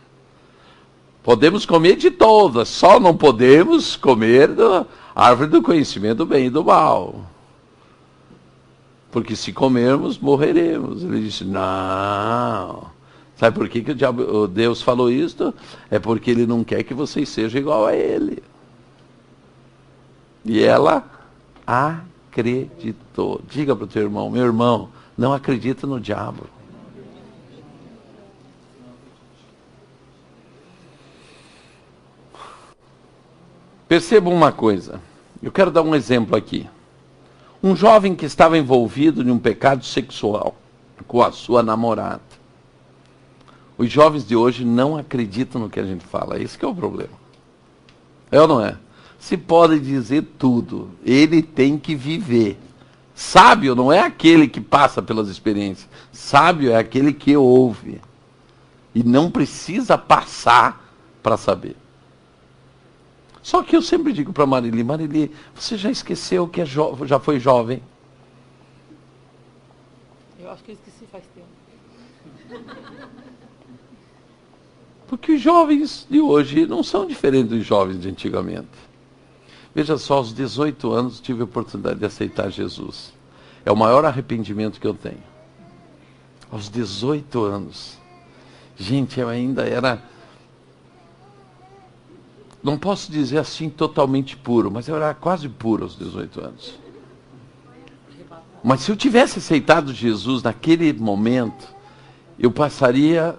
Podemos comer de todas, só não podemos comer da árvore do conhecimento do bem e do mal. Porque se comermos, morreremos. Ele disse, não. Sabe por que o Deus falou isso? É porque ele não quer que vocês sejam igual a ele. E ela acreditou. Diga para o teu irmão, meu irmão, não acredita no diabo. Percebam uma coisa. Eu quero dar um exemplo aqui. Um jovem que estava envolvido em um pecado sexual com a sua namorada. Os jovens de hoje não acreditam no que a gente fala. Esse que é o problema. É ou não é? Se pode dizer tudo. Ele tem que viver. Sábio não é aquele que passa pelas experiências. Sábio é aquele que ouve. E não precisa passar para saber. Só que eu sempre digo para Marili, Marili, você já esqueceu que já foi jovem? Eu acho que eu esqueci faz tempo. Porque os jovens de hoje não são diferentes dos jovens de antigamente. Veja só, aos 18 anos tive a oportunidade de aceitar Jesus. É o maior arrependimento que eu tenho. Aos 18 anos. Gente, eu ainda era... Não posso dizer assim totalmente puro, mas eu era quase puro aos 18 anos. Mas se eu tivesse aceitado Jesus naquele momento, eu passaria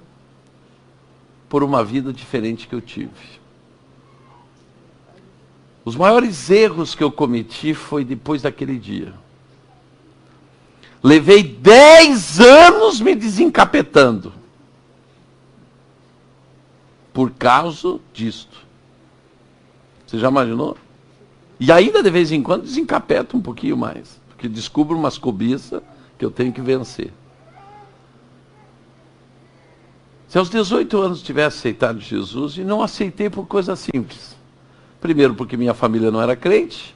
por uma vida diferente que eu tive. Os maiores erros que eu cometi foi depois daquele dia. Levei 10 anos me desencapetando. Por causa disto. Você já imaginou? E ainda de vez em quando desencapeta um pouquinho mais. Porque descubro umas cobiças que eu tenho que vencer. Se aos 18 anos tivesse aceitado Jesus, e não aceitei por coisa simples. Primeiro, porque minha família não era crente.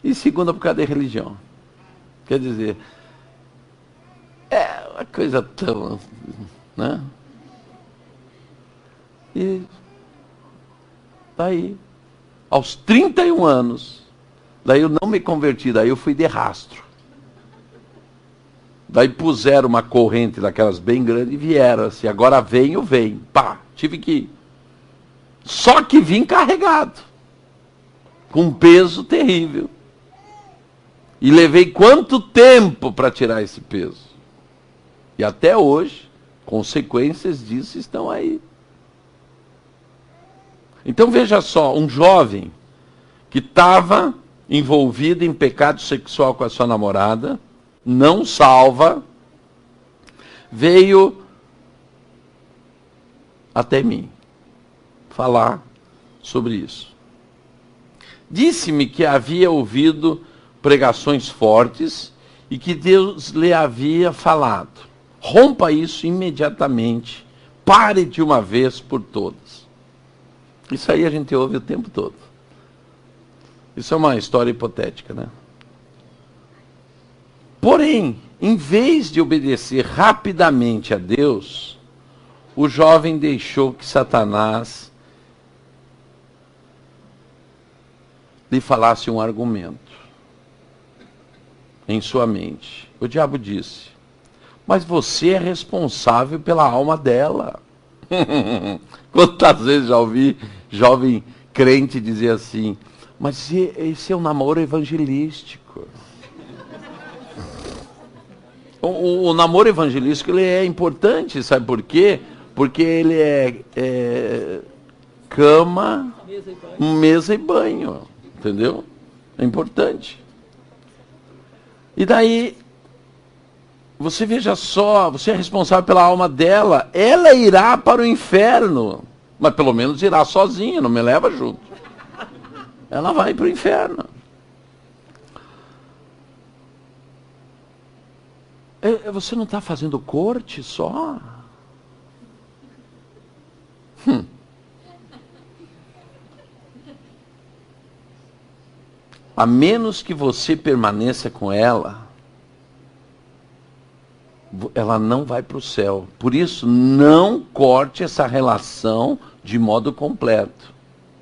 E segunda, por causa da religião. Quer dizer, é uma coisa tão... né? E daí, aos 31 anos, daí eu não me converti, daí eu fui de rastro. Daí puseram uma corrente daquelas bem grandes e vieram assim, agora vem. Pá, tive que ir. Só que vim carregado. Com um peso terrível. E levei quanto tempo para tirar esse peso? E até hoje, consequências disso estão aí. Então veja só, um jovem que estava envolvido em pecado sexual com a sua namorada, não salva, veio até mim falar sobre isso. Disse-me que havia ouvido pregações fortes e que Deus lhe havia falado. Rompa isso imediatamente, pare de uma vez por todas. Isso aí a gente ouve o tempo todo. Isso é uma história hipotética, né? Porém, em vez de obedecer rapidamente a Deus, o jovem deixou que Satanás lhe falasse um argumento em sua mente. O diabo disse, mas você é responsável pela alma dela. Quantas vezes já ouvi jovem crente dizer assim, mas esse é um namoro evangelístico. O namoro evangelístico ele é importante, sabe por quê? Porque ele é cama, mesa e banho, entendeu? É importante. E daí, você veja só, você é responsável pela alma dela, ela irá para o inferno, mas pelo menos irá sozinha, não me leva junto. Ela vai para o inferno. Você não está fazendo corte só? A menos que você permaneça com ela, ela não vai para o céu. Por isso, não corte essa relação de modo completo.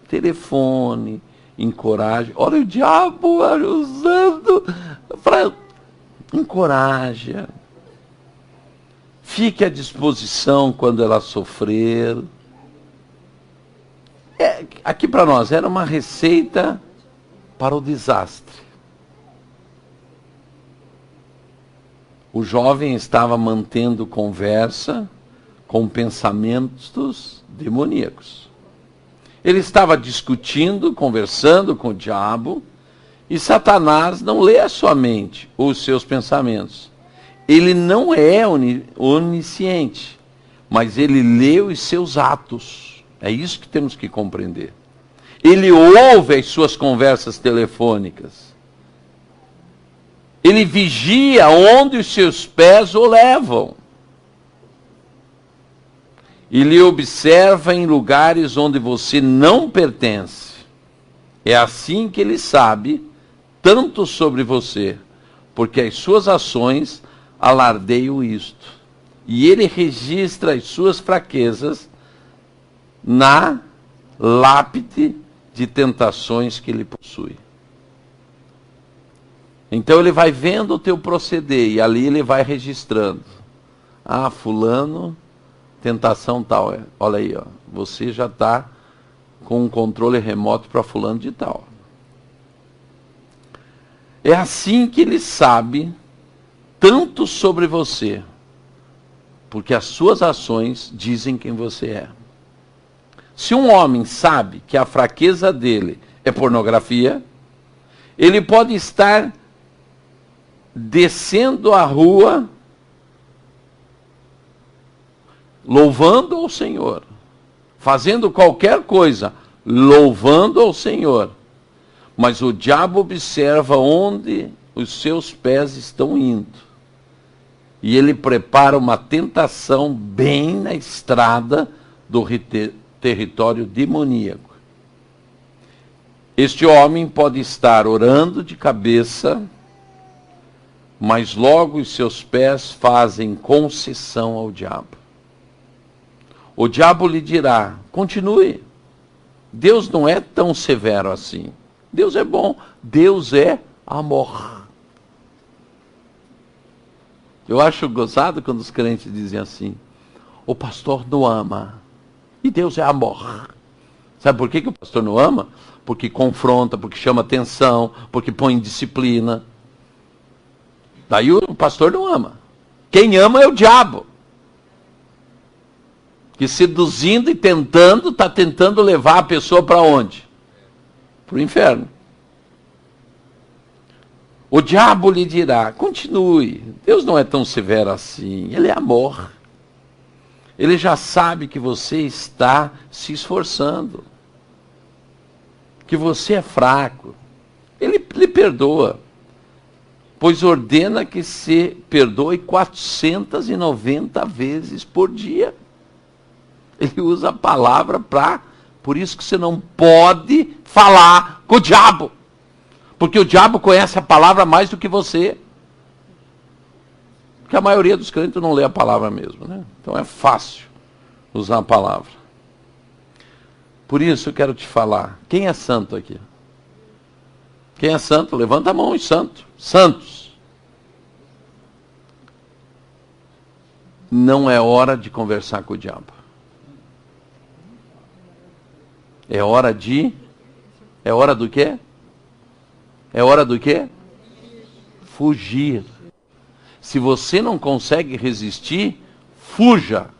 Telefone, encoraje. Olha o diabo usando para... Encoraja. Fique à disposição quando ela sofrer. Aqui para nós era uma receita para o desastre. O jovem estava mantendo conversa com pensamentos demoníacos. Ele estava discutindo, conversando com o diabo, e Satanás não lê a sua mente ou os seus pensamentos. Ele não é onisciente, mas ele lê os seus atos. É isso que temos que compreender. Ele ouve as suas conversas telefônicas. Ele vigia onde os seus pés o levam. e lhe observa em lugares onde você não pertence. É assim que ele sabe tanto sobre você, porque as suas ações alardeiam isto. E ele registra as suas fraquezas na lápide de tentações que ele possui. Então ele vai vendo o teu proceder e ali ele vai registrando. Ah, fulano, tentação tal. Olha aí, ó, você já está com um controle remoto para fulano de tal. É assim que ele sabe tanto sobre você, porque as suas ações dizem quem você é. Se um homem sabe que a fraqueza dele é pornografia, ele pode estar descendo a rua louvando ao Senhor, fazendo qualquer coisa, louvando ao Senhor. Mas o diabo observa onde os seus pés estão indo. E ele prepara uma tentação bem na estrada do território demoníaco. Este homem pode estar orando de cabeça, mas logo os seus pés fazem concessão ao diabo. O diabo lhe dirá: continue. Deus não é tão severo assim. Deus é bom. Deus é amor. Eu acho gozado quando os crentes dizem assim: o pastor não ama. E Deus é amor. Sabe por que o pastor não ama? Porque confronta, porque chama atenção, porque põe disciplina. Daí o pastor não ama. Quem ama é o diabo. Que seduzindo e tentando, está tentando levar a pessoa para onde? Para o inferno. O diabo lhe dirá: continue. Deus não é tão severo assim. Ele é amor. Ele já sabe que você está se esforçando. Que você é fraco. Ele lhe perdoa. Pois ordena que se perdoe 490 vezes por dia. Ele usa a palavra por isso que você não pode falar com o diabo. Porque o diabo conhece a palavra mais do que você. Porque a maioria dos crentes não lê a palavra mesmo, né? Então é fácil usar a palavra. Por isso eu quero te falar, quem é santo aqui? Quem é santo? Levanta a mão, os santos. Santos. Não é hora de conversar com o diabo. É hora do quê? É hora do quê? Fugir. Se você não consegue resistir, fuja.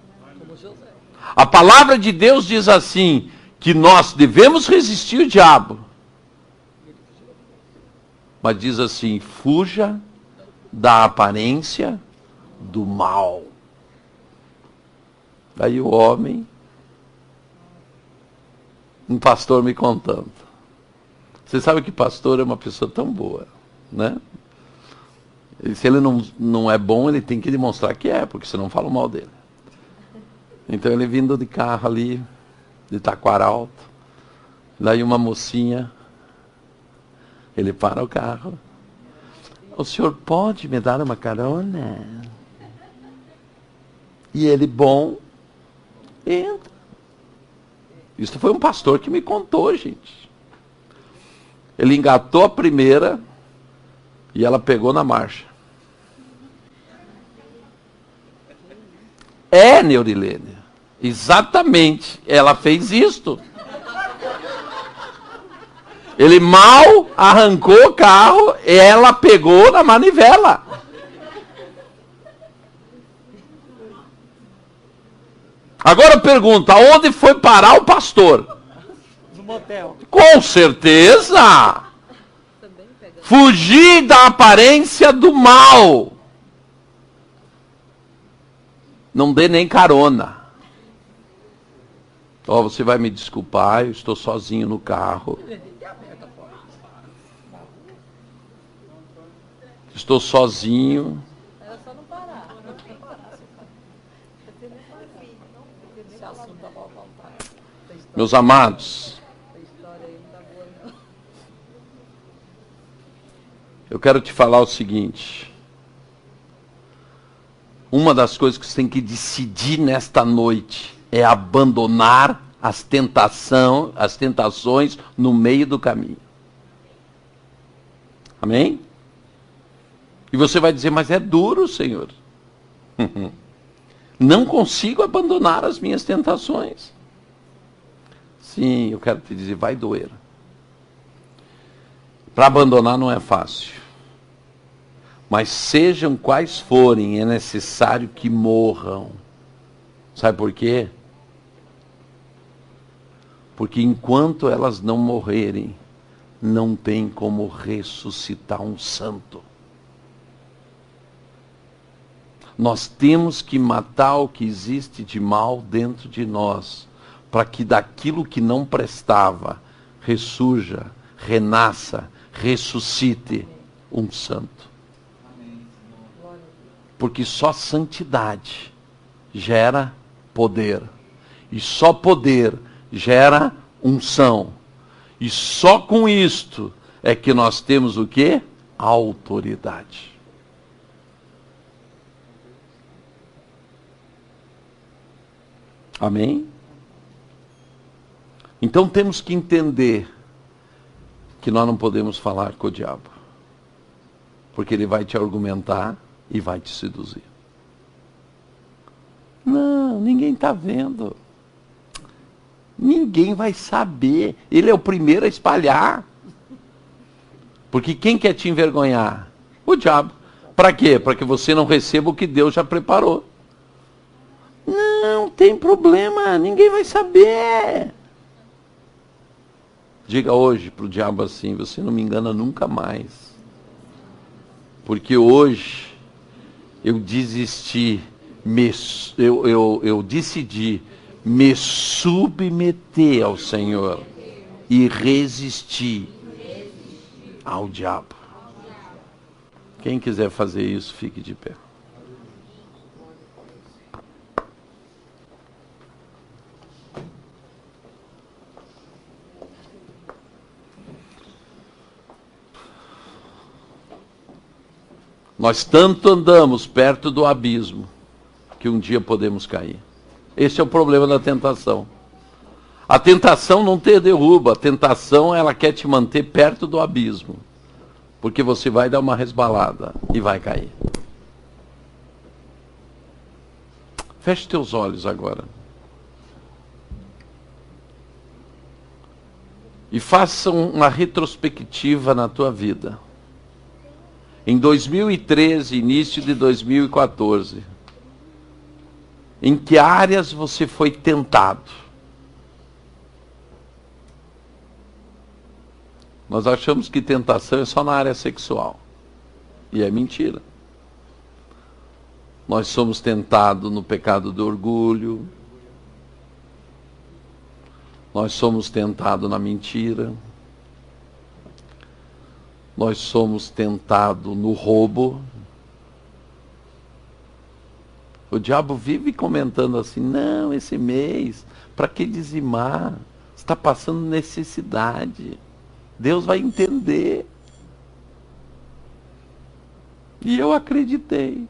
A palavra de Deus diz assim, que nós devemos resistir o diabo. Mas diz assim, fuja da aparência do mal. Aí o homem, um pastor me contando. Você sabe que pastor é uma pessoa tão boa, né? E se ele não é bom, ele tem que demonstrar que é, porque senão fala mal dele. Então ele vindo de carro ali, de Taquaralto, daí uma mocinha, ele para o carro. O senhor pode me dar uma carona? E ele, bom, entra. Isso foi um pastor que me contou, gente. Ele engatou a primeira e ela pegou na marcha. É, Neurilene, exatamente, ela fez isto. Ele mal arrancou o carro, ela pegou na manivela. Agora eu pergunto, aonde foi parar o pastor? No motel. Com certeza! Fugir da aparência do mal. Não dê nem carona. Ó, você vai me desculpar, eu estou sozinho no carro. Estou sozinho. Era só não parar. Se Meus amados, eu quero te falar o seguinte. Uma das coisas que você tem que decidir nesta noite é abandonar as tentações no meio do caminho. Amém? E você vai dizer, mas é duro, Senhor. Não consigo abandonar as minhas tentações. Sim, eu quero te dizer, vai doer. Para abandonar não é fácil. Mas sejam quais forem, é necessário que morram. Sabe por quê? Porque enquanto elas não morrerem, não tem como ressuscitar um santo. Nós temos que matar o que existe de mal dentro de nós, para que daquilo que não prestava, ressurja, renasça, ressuscite um santo. Porque só santidade gera poder. E só poder gera unção. E só com isto é que nós temos o quê? Autoridade. Amém? Então temos que entender que nós não podemos falar com o diabo. Porque ele vai te argumentar e vai te seduzir. Não, ninguém está vendo. Ninguém vai saber. Ele é o primeiro a espalhar. Porque quem quer te envergonhar? O diabo. Para quê? Para que você não receba o que Deus já preparou. Não tem problema, ninguém vai saber. Diga hoje para o diabo assim, você não me engana nunca mais. Porque hoje eu desisti, eu decidi me submeter ao Senhor e resistir ao diabo. Quem quiser fazer isso, fique de pé. Nós tanto andamos perto do abismo que um dia podemos cair. Esse é o problema da tentação. A tentação não te derruba, a tentação ela quer te manter perto do abismo. Porque você vai dar uma resbalada e vai cair. Feche teus olhos agora. E faça uma retrospectiva na tua vida. Em 2013, início de 2014, em que áreas você foi tentado? Nós achamos que tentação é só na área sexual. E é mentira. Nós somos tentados no pecado do orgulho. Nós somos tentados na mentira. Nós somos tentados no roubo. O diabo vive comentando assim, não, esse mês, para que dizimar? Você está passando necessidade. Deus vai entender. E eu acreditei.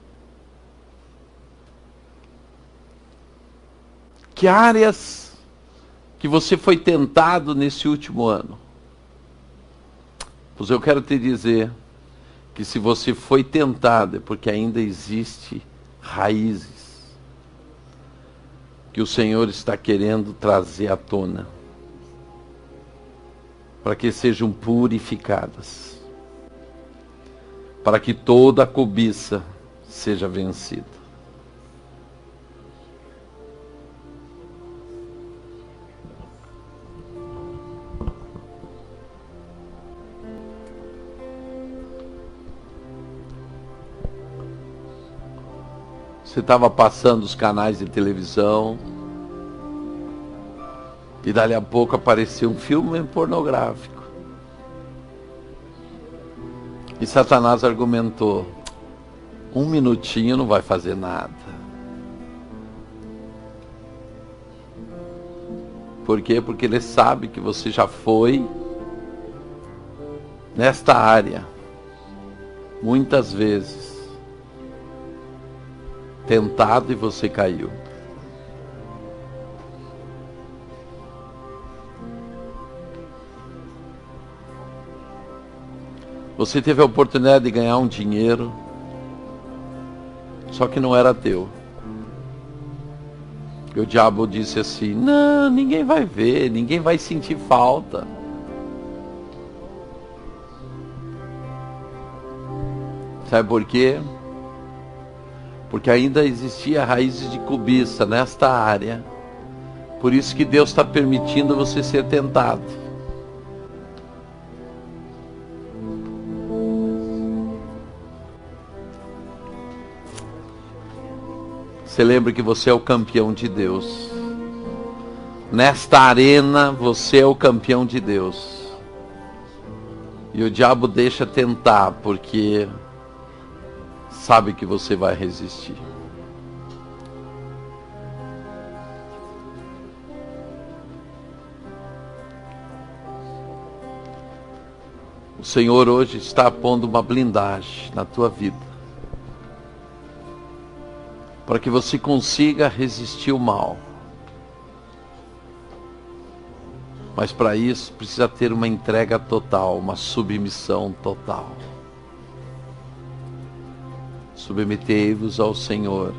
Que áreas que você foi tentado nesse último ano? Pois eu quero te dizer que se você foi tentado é porque ainda existe raízes que o Senhor está querendo trazer à tona para que sejam purificadas, para que toda a cobiça seja vencida. Você estava passando os canais de televisão e dali a pouco apareceu um filme pornográfico. E Satanás argumentou, 1 minutinho não vai fazer nada. Por quê? Porque Ele sabe que você já foi nesta área muitas vezes tentado e você caiu. Você teve a oportunidade de ganhar um dinheiro, só que não era teu. E o diabo disse assim: não, ninguém vai ver, ninguém vai sentir falta. Sabe por quê? Porque ainda existia raízes de cobiça nesta área. Por isso que Deus está permitindo você ser tentado. Você lembra que você é o campeão de Deus. Nesta arena, você é o campeão de Deus. E o diabo deixa tentar, porque sabe que você vai resistir. O Senhor hoje está pondo uma blindagem na tua vida, para que você consiga resistir o mal. Mas para isso precisa ter uma entrega total, uma submissão total. Submetei-vos ao Senhor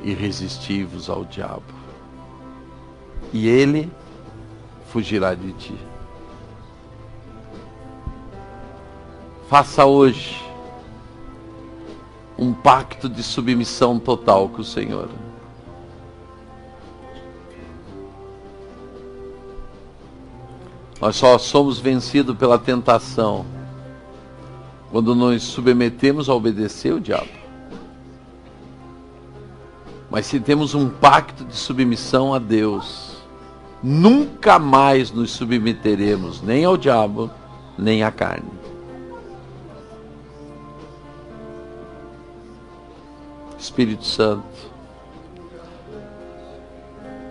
e resisti-vos ao diabo, e ele fugirá de ti. Faça hoje um pacto de submissão total com o Senhor. Nós só somos vencidos pela tentação quando nos submetemos a obedecer o diabo. Mas se temos um pacto de submissão a Deus, nunca mais nos submeteremos nem ao diabo, nem à carne. Espírito Santo,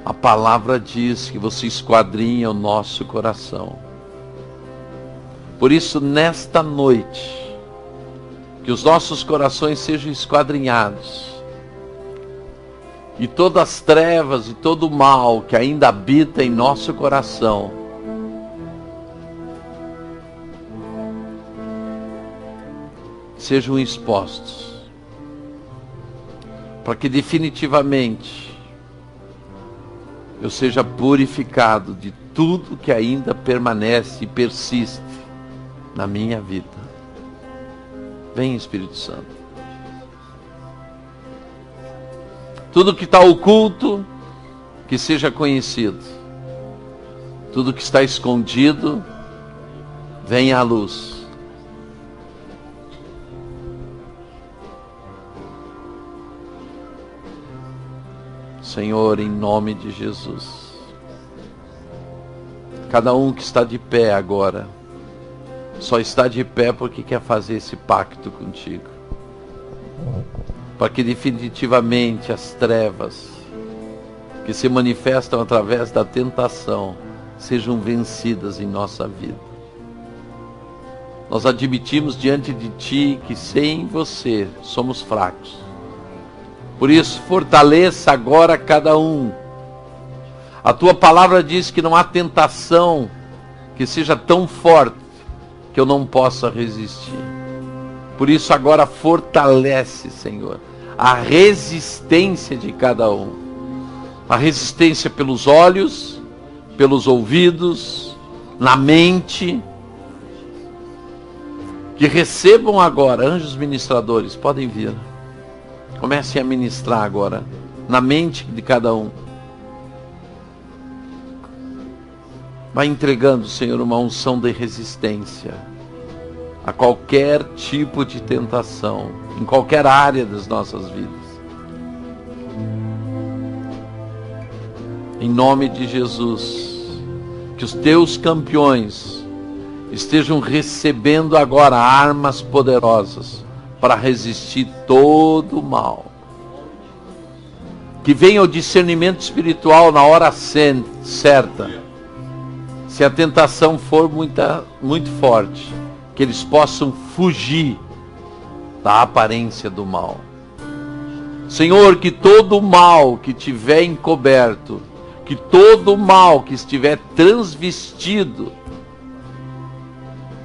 a palavra diz que você esquadrinha o nosso coração. Por isso, nesta noite, que os nossos corações sejam esquadrinhados, e todas as trevas e todo o mal que ainda habita em nosso coração sejam expostos, para que definitivamente eu seja purificado de tudo que ainda permanece e persiste na minha vida. Vem, Espírito Santo. Tudo que está oculto, que seja conhecido. Tudo que está escondido, venha à luz. Senhor, em nome de Jesus, cada um que está de pé agora, só está de pé porque quer fazer esse pacto contigo, para que definitivamente as trevas que se manifestam através da tentação sejam vencidas em nossa vida. Nós admitimos diante de Ti que sem você somos fracos. Por isso, fortaleça agora cada um. A Tua palavra diz que não há tentação que seja tão forte que eu não possa resistir. Por isso, agora fortalece, Senhor, a resistência de cada um. A resistência pelos olhos, pelos ouvidos, na mente. Que recebam agora, anjos ministradores, podem vir. Comecem a ministrar agora, na mente de cada um. Vai entregando, Senhor, uma unção de resistência a qualquer tipo de tentação, em qualquer área das nossas vidas. Em nome de Jesus, que os Teus campeões estejam recebendo agora armas poderosas para resistir todo o mal. Que venha o discernimento espiritual na hora certa. Se a tentação for muito forte, que eles possam fugir da aparência do mal. Senhor, que todo o mal que tiver encoberto, que todo o mal que estiver transvestido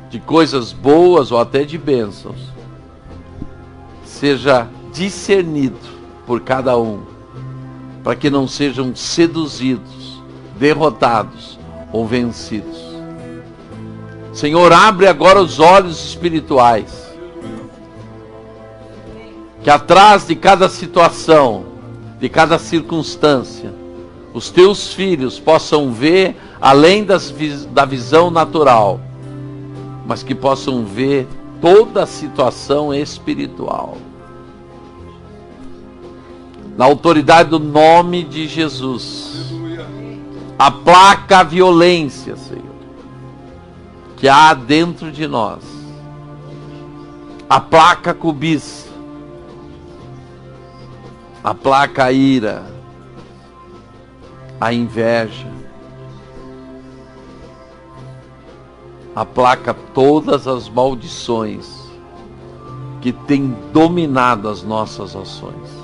de coisas boas ou até de bênçãos, seja discernido por cada um, para que não sejam seduzidos, derrotados ou vencidos. Senhor, abre agora os olhos espirituais, que atrás de cada situação, de cada circunstância, os teus filhos possam ver além da visão natural, mas que possam ver toda a situação espiritual. Na autoridade do nome de Jesus, aplaca a violência, Senhor, que há dentro de nós. Aplaca a cobiça, aplaca a ira, a inveja, aplaca todas as maldições que têm dominado as nossas ações.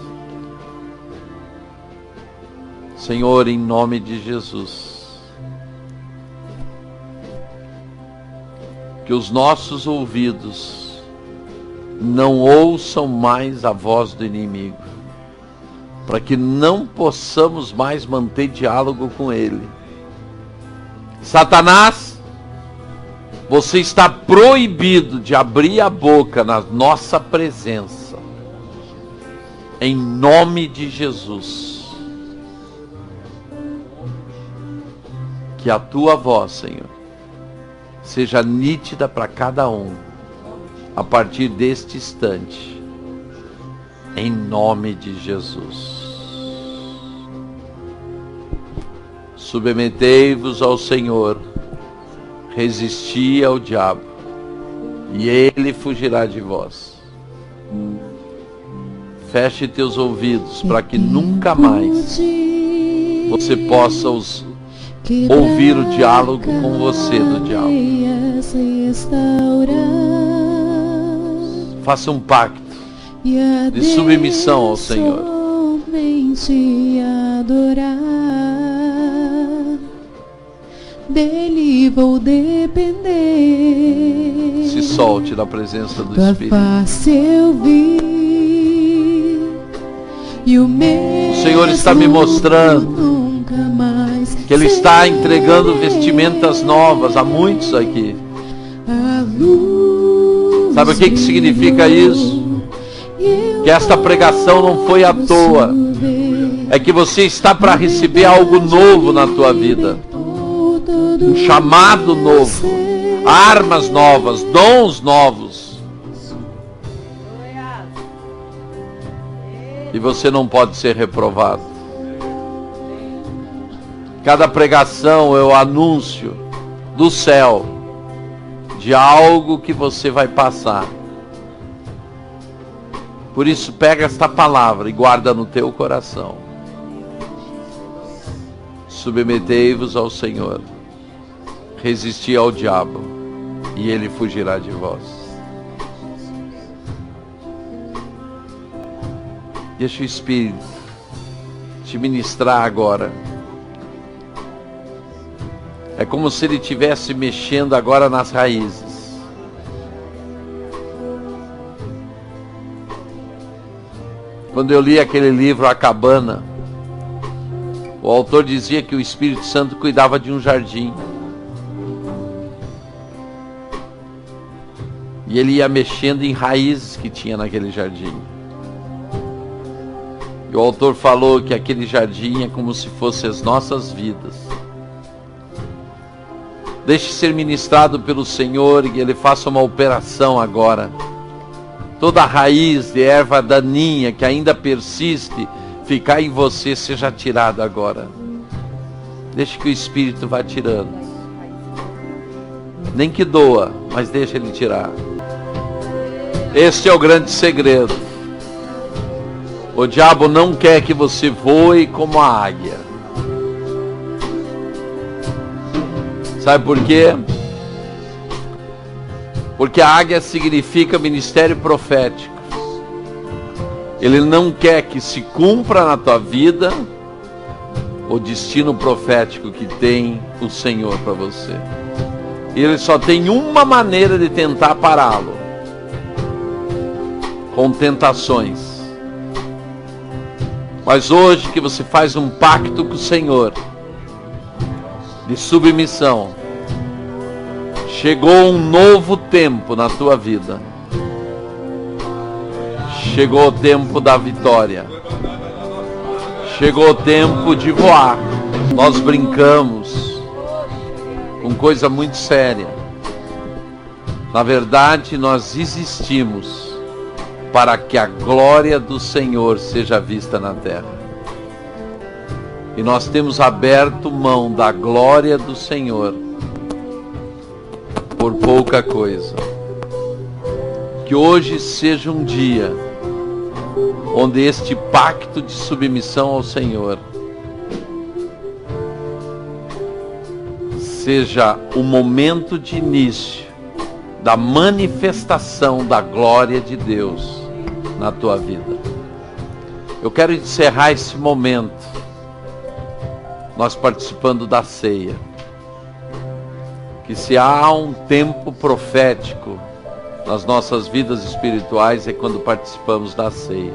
Senhor, em nome de Jesus, que os nossos ouvidos não ouçam mais a voz do inimigo, para que não possamos mais manter diálogo com ele. Satanás, você está proibido de abrir a boca na nossa presença, em nome de Jesus. Que a tua voz, Senhor, seja nítida para cada um, a partir deste instante, em nome de Jesus. Submetei-vos ao Senhor, resisti ao diabo, e ele fugirá de vós. Feche teus ouvidos para que nunca mais você possa ouvir o diálogo com você do diabo. Faça um pacto de submissão ao Senhor. Dele vou depender. Se solte na presença do Espírito. O Senhor está me mostrando que Ele está entregando vestimentas novas a muitos aqui. Sabe o que significa isso? Que esta pregação não foi à toa. É que você está para receber algo novo na tua vida. Um chamado novo. Armas novas, dons novos. E você não pode ser reprovado. Cada pregação é o anúncio do céu de algo que você vai passar. Por isso, pega esta palavra e guarda no teu coração. Submetei-vos ao Senhor, resisti ao diabo, e ele fugirá de vós. Deixa o Espírito te ministrar agora. É como se ele estivesse mexendo agora nas raízes. Quando eu li aquele livro, A Cabana, o autor dizia que o Espírito Santo cuidava de um jardim. E ele ia mexendo em raízes que tinha naquele jardim. E o autor falou que aquele jardim é como se fossem as nossas vidas. Deixe ser ministrado pelo Senhor e Ele faça uma operação agora. Toda raiz de erva daninha que ainda persiste ficar em você seja tirada agora. Deixe que o Espírito vá tirando. Nem que doa, mas deixe Ele tirar. Este é o grande segredo. O diabo não quer que você voe como a águia. Sabe por quê? Porque a águia significa ministério profético. Ele não quer que se cumpra na tua vida o destino profético que tem o Senhor para você. E ele só tem uma maneira de tentar pará-lo: com tentações. Mas hoje que você faz um pacto com o Senhor de submissão, chegou um novo tempo na tua vida. Chegou o tempo da vitória. Chegou o tempo de voar. Nós brincamos com coisa muito séria. Na verdade, nós existimos para que a glória do Senhor seja vista na terra. E nós temos aberto mão da glória do Senhor por pouca coisa. Que hoje seja um dia onde este pacto de submissão ao Senhor seja o momento de início da manifestação da glória de Deus na tua vida. Eu quero encerrar esse momento nós participando da ceia. Que se há um tempo profético nas nossas vidas espirituais é quando participamos da ceia.